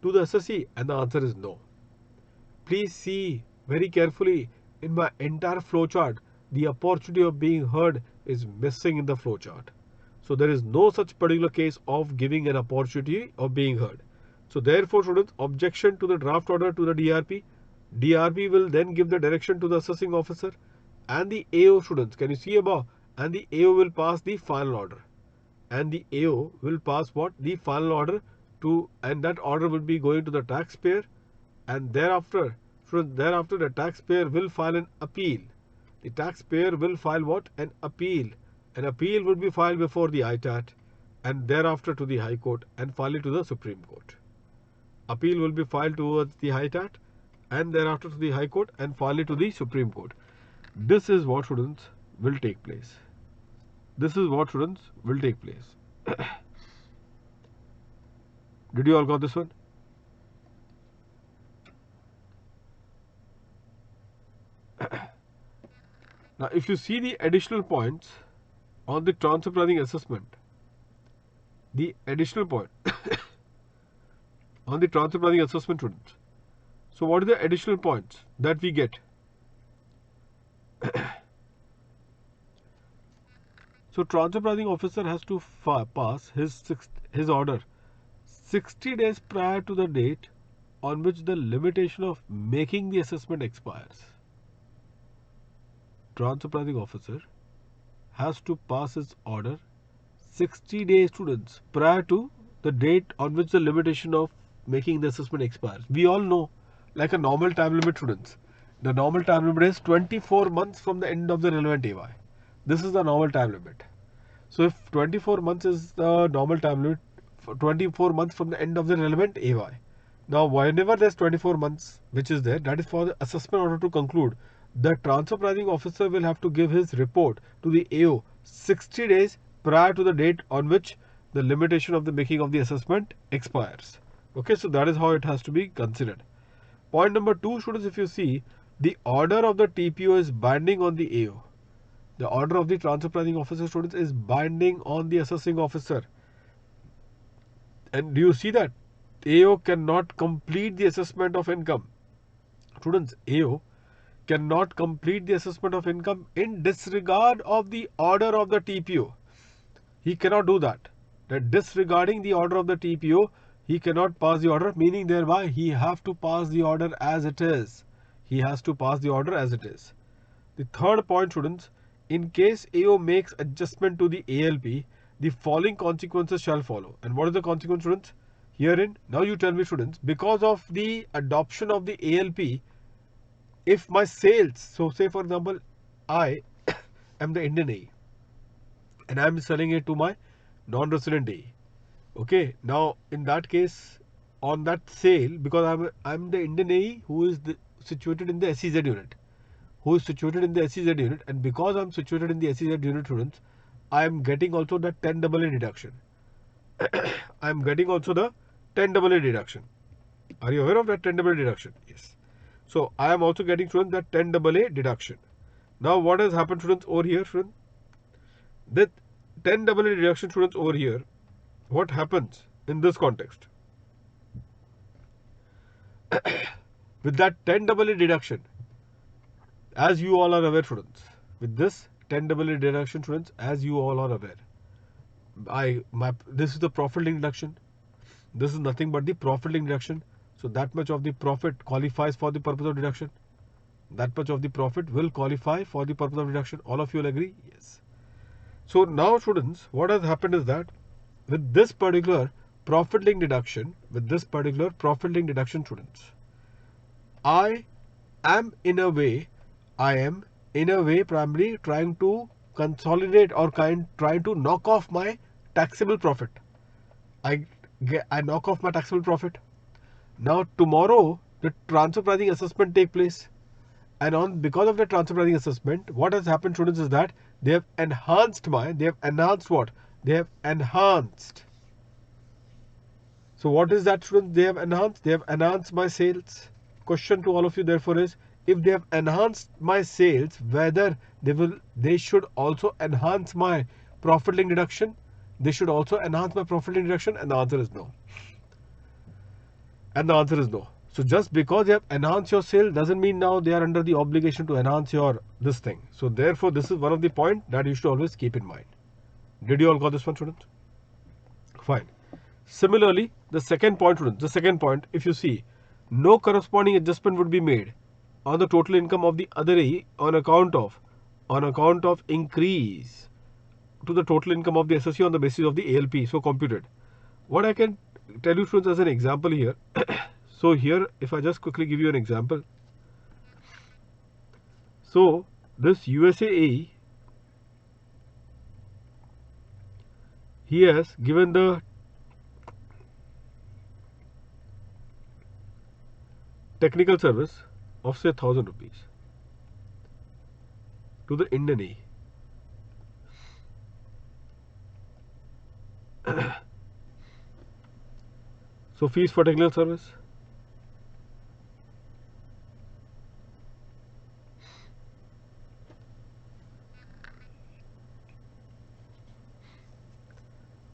to the assessee, and the answer is no. Please see very carefully in my entire flowchart. The opportunity of being heard is missing in the flowchart. So there is no such particular case of giving an opportunity of being heard. So therefore, students, objection to the draft order to the DRP. DRP will then give the direction to the assessing officer and the AO, students. Can you see above? And the AO will pass the final order. And the AO will pass what? The final order to, and that order will be going to the taxpayer. And thereafter, thereafter the taxpayer will file an appeal. The taxpayer will file what? An appeal. An appeal would be filed before the ITAT and thereafter to the High Court and finally to the Supreme Court. Appeal will be filed towards the ITAT and thereafter to the High Court and finally to the Supreme Court. This is what, students, will take place. This is what, students, will take place. Did you all got this one? Now, if you see the additional points on the transfer pricing assessment, the additional point on the transfer pricing assessment, students. So, what are the additional points that we get? So, transfer pricing officer has to pass his order 60 days prior to the date on which the limitation of making the assessment expires. Transfer pricing officer has to pass his order 60 days, students, prior to the date on which the limitation of making the assessment expires. We all know, like a normal time limit, students, the normal time limit is 24 months from the end of the relevant AY. This is the normal time limit. So if 24 months is the normal time limit, 24 months from the end of the relevant AY. Now whenever there's 24 months which is there, that is for the assessment order to conclude. The transfer pricing officer will have to give his report to the AO 60 days prior to the date on which the limitation of the making of the assessment expires. Okay, so that is how it has to be considered. Point number 2, students, if you see, the order of the TPO is binding on the AO. The order of the transfer pricing officer, students, is binding on the assessing officer. And do you see that AO cannot complete the assessment of income? Students, AO cannot complete the assessment of income in disregard of the order of the TPO. He cannot do that. That disregarding the order of the TPO, he cannot pass the order, meaning thereby he have to pass the order as it is. He has to pass the order as it is. The third point, students, in case AO makes adjustment to the ALP, the following consequences shall follow. And what is the consequence, students? Herein, now you tell me, students, because of the adoption of the ALP, if my sales, so say for example, I am the Indian AE and I am selling it to my non-resident AE. Okay, now in that case, on that sale, because I'm the Indian AE who is situated in the SEZ unit, and because I'm situated in the SEZ unit, students, I am getting also the 10AA deduction. I am getting also the 10AA deduction. Are you aware of that 10AA deduction? Yes. So I am also getting, students, that 10AA deduction. Now what has happened, students, over here, students? That 10AA deduction, students, over here, what happens in this context? With that 10AA deduction, as you all are aware, students, with this 10AA deduction, students, as you all are aware, this is the profit link deduction. This is nothing but the profit link deduction. So that much of the profit qualifies for the purpose of deduction. That much of the profit will qualify for the purpose of deduction. All of you will agree? Yes. So now, students, what has happened is that with this particular profit link deduction, students, I am in a way primarily trying to consolidate or trying to knock off my taxable profit. I knock off my taxable profit. Now tomorrow the transfer pricing assessment take place, and because of the transfer pricing assessment, what has happened, students, is that they have enhanced. So what is that, students? They have enhanced my sales. Question to all of you therefore is, if they have enhanced my sales, whether they should also enhance my profit link deduction? They should also enhance my profit link deduction, and the answer is no. So just because they have enhanced your sale doesn't mean now they are under the obligation to enhance your this thing. So therefore, this is one of the points that you should always keep in mind. Did you all got this one, students? Fine. Similarly, the second point, students, if you see, no corresponding adjustment would be made on the total income of the other AE on account of increase to the total income of the associate on the basis of the ALP so computed. What I can tell you, students, as an example here. So here, if I just quickly give you an example. So this USA AE, he has given the technical service of say 1,000 rupees to the Indian AE. So fees for technical service.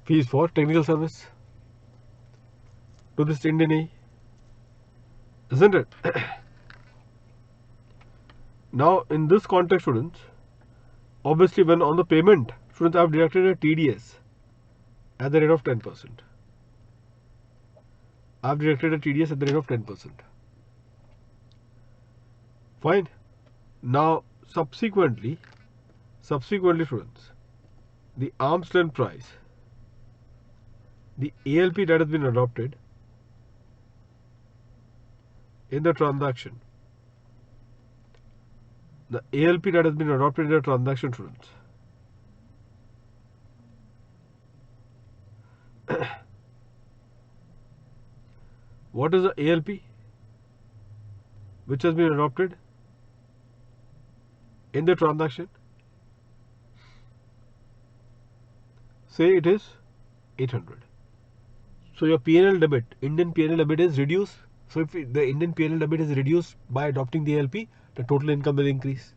Fees for technical service to this Indian AE, isn't it? Now in this context, students, obviously when on the payment, students, I have deducted a TDS at the rate of 10%. I have deducted a TDS at the rate of 10%. Fine. Now subsequently, students, the arm's length price, the ALP that has been adopted in the transaction, students, what is the ALP which has been adopted in the transaction? Say it is 800. So your PNL debit, Indian PNL debit, is reduced So if the Indian PNL debit is reduced by adopting the ALP, the total income will increase.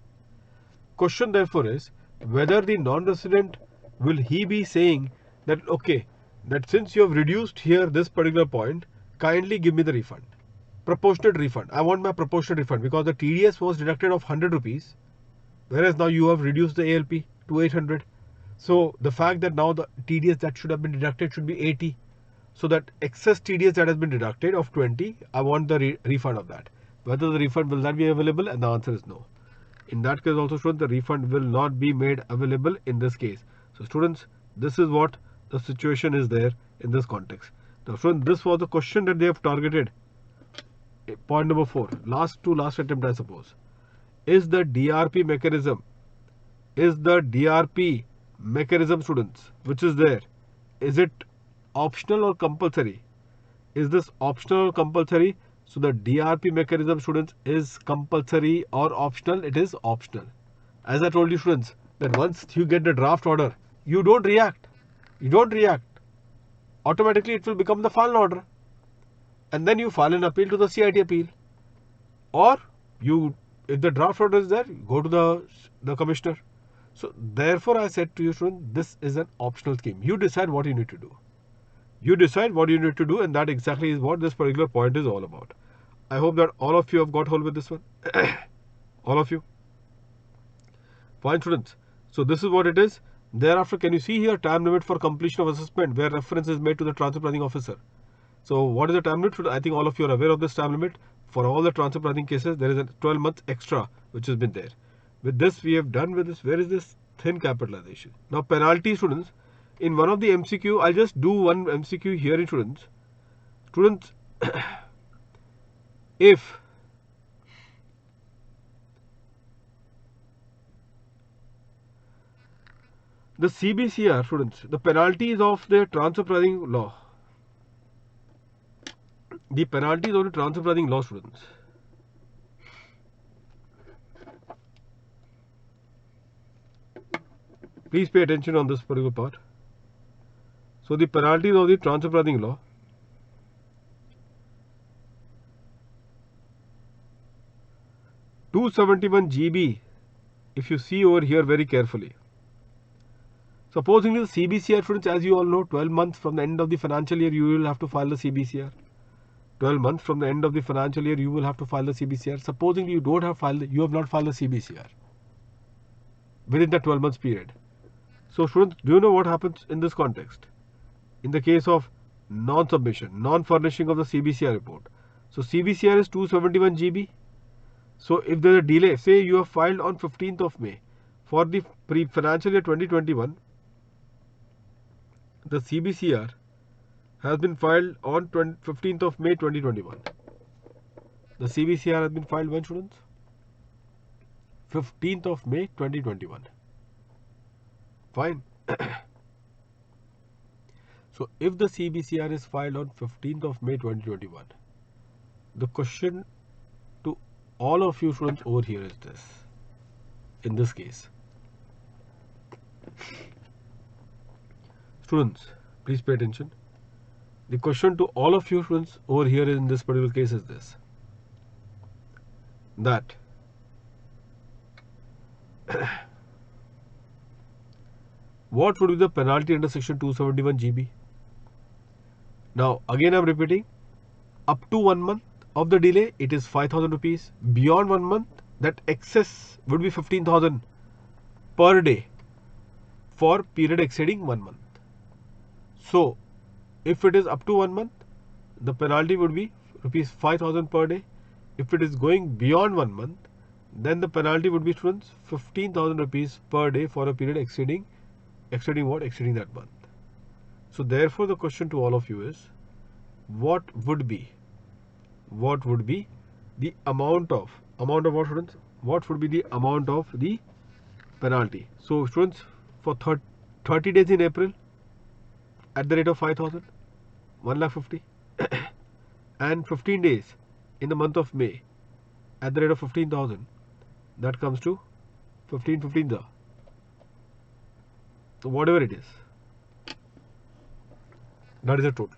Question therefore is whether the non-resident will he be saying that okay, that since you have reduced here this particular point, kindly give me the refund. Proportionate refund. I want my proportionate refund because the TDS was deducted of 100 rupees, whereas now you have reduced the ALP to 800. So the fact that now the TDS that should have been deducted should be 80. So that excess TDS that has been deducted of 20, I want the refund of that. Whether the refund will not be available, and the answer is no. In that case also students, the refund will not be made available in this case. So students, this is what the situation is there in this context. Now students, this was the question that they have targeted. Point number 4, last attempt I suppose. Is the DRP mechanism students, which is there, is it optional or compulsory? Is this optional or compulsory? So the DRP mechanism students is compulsory or optional? It is optional. As I told you students, that once you get the draft order, you don't react. Automatically it will become the final order. And then you file an appeal to the CIT appeal. Or if the draft order is there, go to the commissioner. So therefore I said to you students, this is an optional scheme. You decide what you need to do. And that exactly is what this particular point is all about. I hope that all of you have got hold with this one. All of you. Fine students. So this is what it is. Thereafter, can you see here time limit for completion of assessment where reference is made to the transfer pricing officer. So what is the time limit? I think all of you are aware of this time limit. For all the transfer pricing cases, there is a 12 months extra which has been there. With this, we have done with this. Where is this thin capitalization? Now penalty students. In one of the MCQ, I'll just do one MCQ here in students. Students, if the CBCR students, the penalties of the transfer pricing law. The penalties of the transfer pricing law students. Please pay attention on this particular part. So the penalties of the transfer pricing law. (271 GB), if you see over here very carefully. Supposing the CBCR students, as you all know, 12 months from the end of the financial year, you will have to file the CBCR. 12 months from the end of the financial year, you will have to file the CBCR. Supposing you have not filed the CBCR within the 12 months period. So students, do you know what happens in this context? In the case of non-submission, non-furnishing of the CBCR report. So CBCR is 271 GB. So if there is a delay, say you have filed on 15th of May for the financial year 2021, the CBCR has been filed on 15th of May 2021. The CBCR has been filed when students? 15th of May 2021. Fine. So if the CBCR is filed on 15th of May 2021, the question to all of you students over here is this. In this case, students, please pay attention. The question to all of you students over here in this particular case is this. That what would be the penalty under section 271 GB? Now again I am repeating, up to 1 month of the delay it is 5,000 rupees. Beyond 1 month, that excess would be 15,000 per day for period exceeding 1 month. So if it is up to 1 month, the penalty would be rupees 5,000 per day. If it is going beyond 1 month, then the penalty would be students 15,000 rupees per day for a period exceeding what? Exceeding that month. So therefore the question to all of you is, what would be the amount of what students? What would be the amount of the penalty? So students, for 30 days in April, at the rate of 5,000, 1,50,000, and 15 days in the month of May at the rate of 15,000, that comes to 15,15. So whatever it is, that is the total.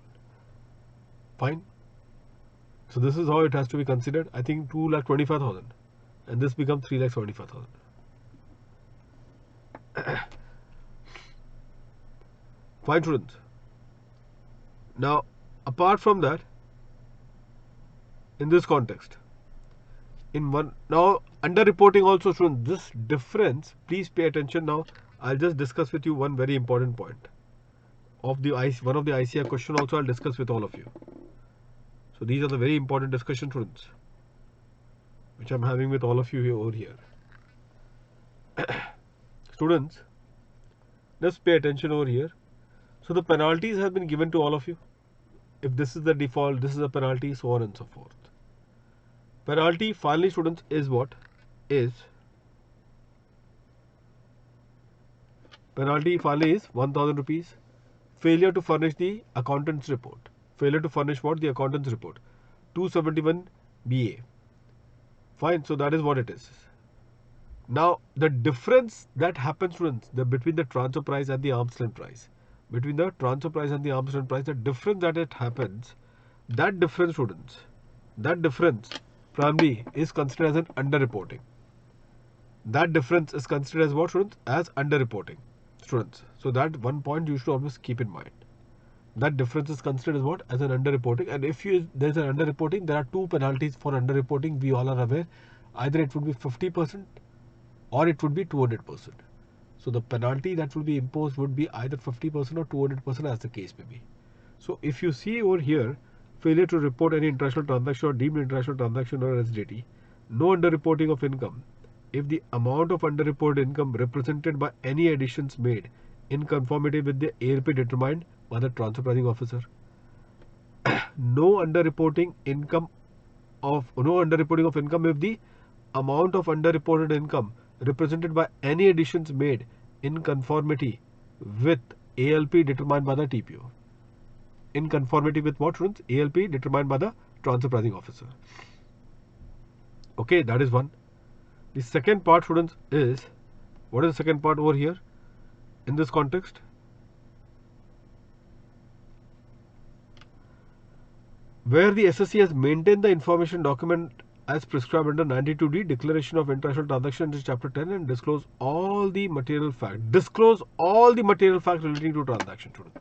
Fine. So this is how it has to be considered. I think 2,25,000 and this becomes 3,75,000. Fine, students. Now, apart from that, in this context, now under-reporting also, students, this difference, please pay attention. Now, I'll just discuss with you one very important point of the one of the ICAR question also I'll discuss with all of you. So these are the very important discussion, students, which I'm having with all of you over here. Students, just pay attention over here. So the penalties have been given to all of you. If this is the default, this is a penalty, so on and so forth. Penalty finally, students, is what? Penalty finally is 1,000 rupees. Failure to furnish the accountant's report. Failure to furnish what? The accountant's report. 271 BA. Fine, so that is what it is. Now, the difference that happens, students, between the transfer price and the arm's length price. Between the transfer price and the arm's length price, the difference that it happens, that difference, students, that difference primarily is considered as an underreporting. That difference is considered as what, students? As underreporting, students. So that one point you should always keep in mind. That difference is considered as what? As an underreporting. And if there's an underreporting, there are two penalties for underreporting. We all are aware. Either it would be 50% or it would be 200%. So the penalty that will be imposed would be either 50% or 200% as the case may be. So if you see over here, failure to report any international transaction or deemed international transaction or SDT, no underreporting of income if the amount of underreported income represented by any additions made in conformity with the ALP determined by the transfer pricing officer. No underreporting of income if the amount of underreported income represented by any additions made in conformity with ALP determined by the TPO. In conformity with what, students? ALP determined by the transfer pricing officer. Okay, that is one. The second part, students, is, what is the second part over here in this context? Where the SSC has maintained the information document as prescribed under 92D, Declaration of International Transaction in Chapter 10, and disclose all the material facts. Disclose all the material facts relating to transaction, students.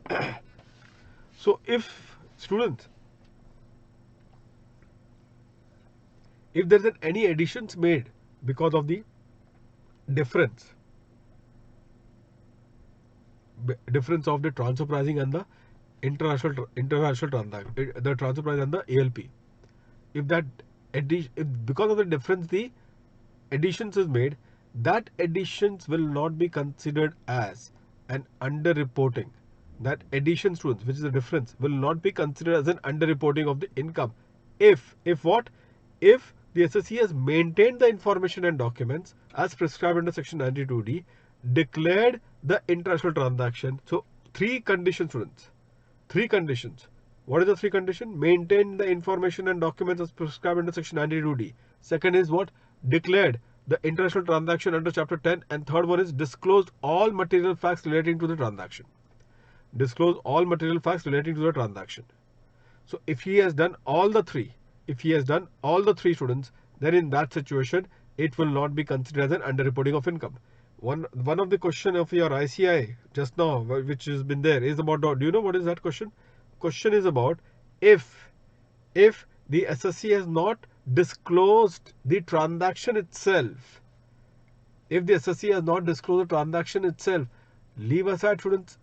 So if, students, if there is any additions made because of the difference of the transfer pricing and the international transaction, the transfer price and the ALP, if because of the difference the additions is made, that additions will not be considered as an underreporting. That addition, students, which is the difference, will not be considered as an underreporting of the income if what? If the SSC has maintained the information and documents as prescribed under section 92D, declared the international transaction. So three conditions, students. Three conditions. What is the three conditions? Maintain the information and documents as prescribed under section 92D. Second is what? Declared the international transaction under chapter 10. And third one is disclosed all material facts relating to the transaction. Disclose all material facts relating to the transaction. So if he has done all the three, students, then in that situation, it will not be considered as an underreporting of income. One of the question of your ICI just now, which has been there, is about, do you know what is that question? Question is about if the SSC has not disclosed the transaction itself. If the SSC has not disclosed the transaction itself, leave aside, students,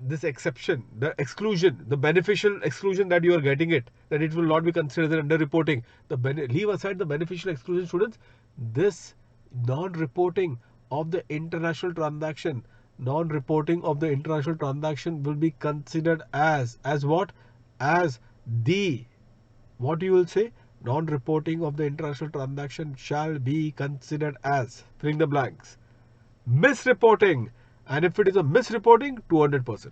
this exception, the exclusion, the beneficial exclusion that you are getting it, that it will not be considered as underreporting. Leave aside the beneficial exclusion, students. This non-reporting of the international transaction, will be considered as what? As the, what you will say? Non-reporting of the international transaction shall be considered as, filling the blanks, misreporting. And if it is a misreporting, 200%.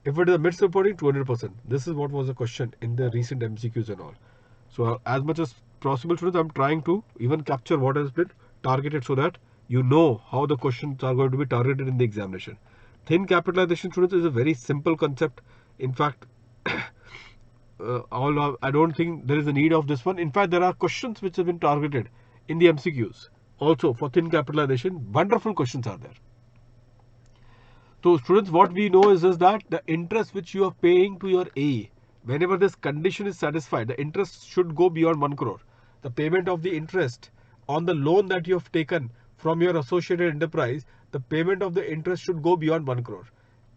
If it is a misreporting, 200%. This is what was the question in the recent MCQs and all. So as much as possible, students, I'm trying to even capture what has been targeted so that you know how the questions are going to be targeted in the examination. Thin capitalization, students, is a very simple concept. In fact, I don't think there is a need of this one. In fact, there are questions which have been targeted in the MCQs also for thin capitalization. Wonderful questions are there. So students, what we know is that the interest which you are paying to your AE, whenever this condition is satisfied, the interest should go beyond 1 crore. The payment of the interest on the loan that you have taken from your associated enterprise, the payment of the interest should go beyond 1 crore.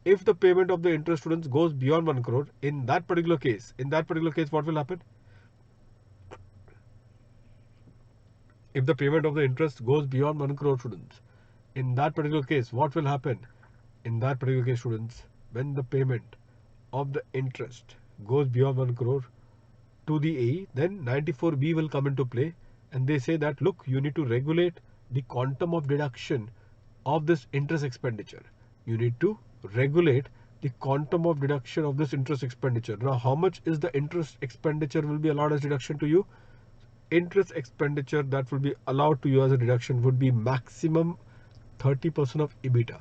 If the payment of the interest, students, goes beyond 1 crore, in that particular case, what will happen? If the payment of the interest goes beyond 1 crore, students, in that particular case, what will happen? In that particular case, students, when the payment of the interest goes beyond 1 crore to the AE, then 94B will come into play, and they say that, look, you need to regulate the quantum of deduction of this interest expenditure. You need to regulate the quantum of deduction of this interest expenditure. Now, how much is the interest expenditure will be allowed as deduction to you? Interest expenditure that will be allowed to you as a deduction would be maximum 30% of EBITDA.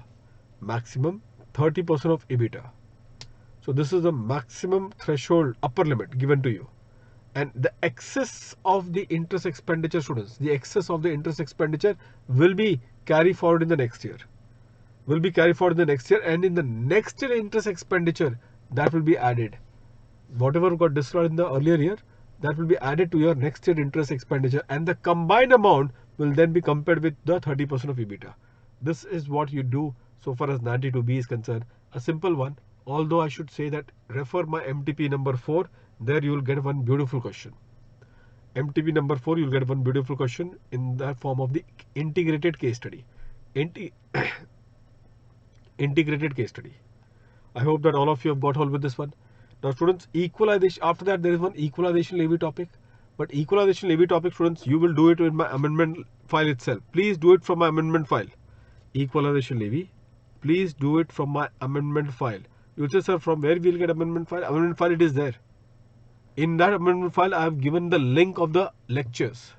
Maximum 30% of EBITDA. So this is the maximum threshold upper limit given to you. And the excess of the interest expenditure, students, the excess of the interest expenditure will be carried forward in the next year. And in the next year interest expenditure, that will be added. Whatever got discarded in the earlier year, that will be added to your next year interest expenditure, and the combined amount will then be compared with the 30% of EBITDA. This is what you do so far as 92B is concerned. A simple one, although I should say that refer my MTP number 4, there you will get one beautiful question. MTP number 4, you will get one beautiful question in the form of the integrated case study. Integrated case study. I hope that all of you have got hold with this one. Now students, equalization, after that there is one equalization levy topic. But equalization levy topic, students, you will do it in my amendment file itself. Please do it from my amendment file. Equalization levy, please do it from my amendment file. You say, sir, from where we will get amendment file? Amendment file, it is there. In that amendment file, I have given the link of the lectures.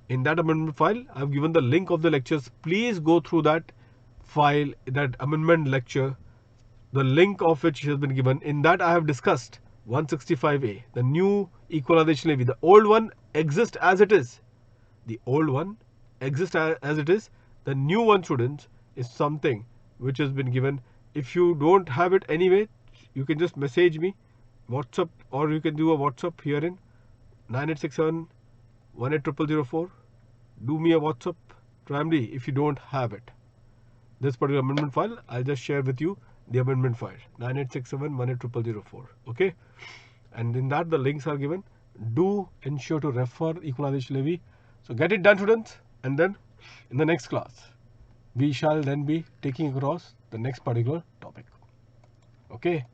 In that amendment file, I have given the link of the lectures. Please go through that file, that amendment lecture, the link of which has been given. In that I have discussed 165A, the new equalization levy. The old one exists as it is. The old one exists as it is. The new one, students, is something which has been given. If you don't have it anyway, you can just message me, WhatsApp, or you can do a WhatsApp here in 9867 18004. Do me a WhatsApp primarily if you don't have it. This particular amendment file, I'll just share with you the amendment file 9867 18004. Okay, and in that the links are given. Do ensure to refer equalization levy. So get it done, students, and then in the next class we shall then be taking across the next particular topic. Okay.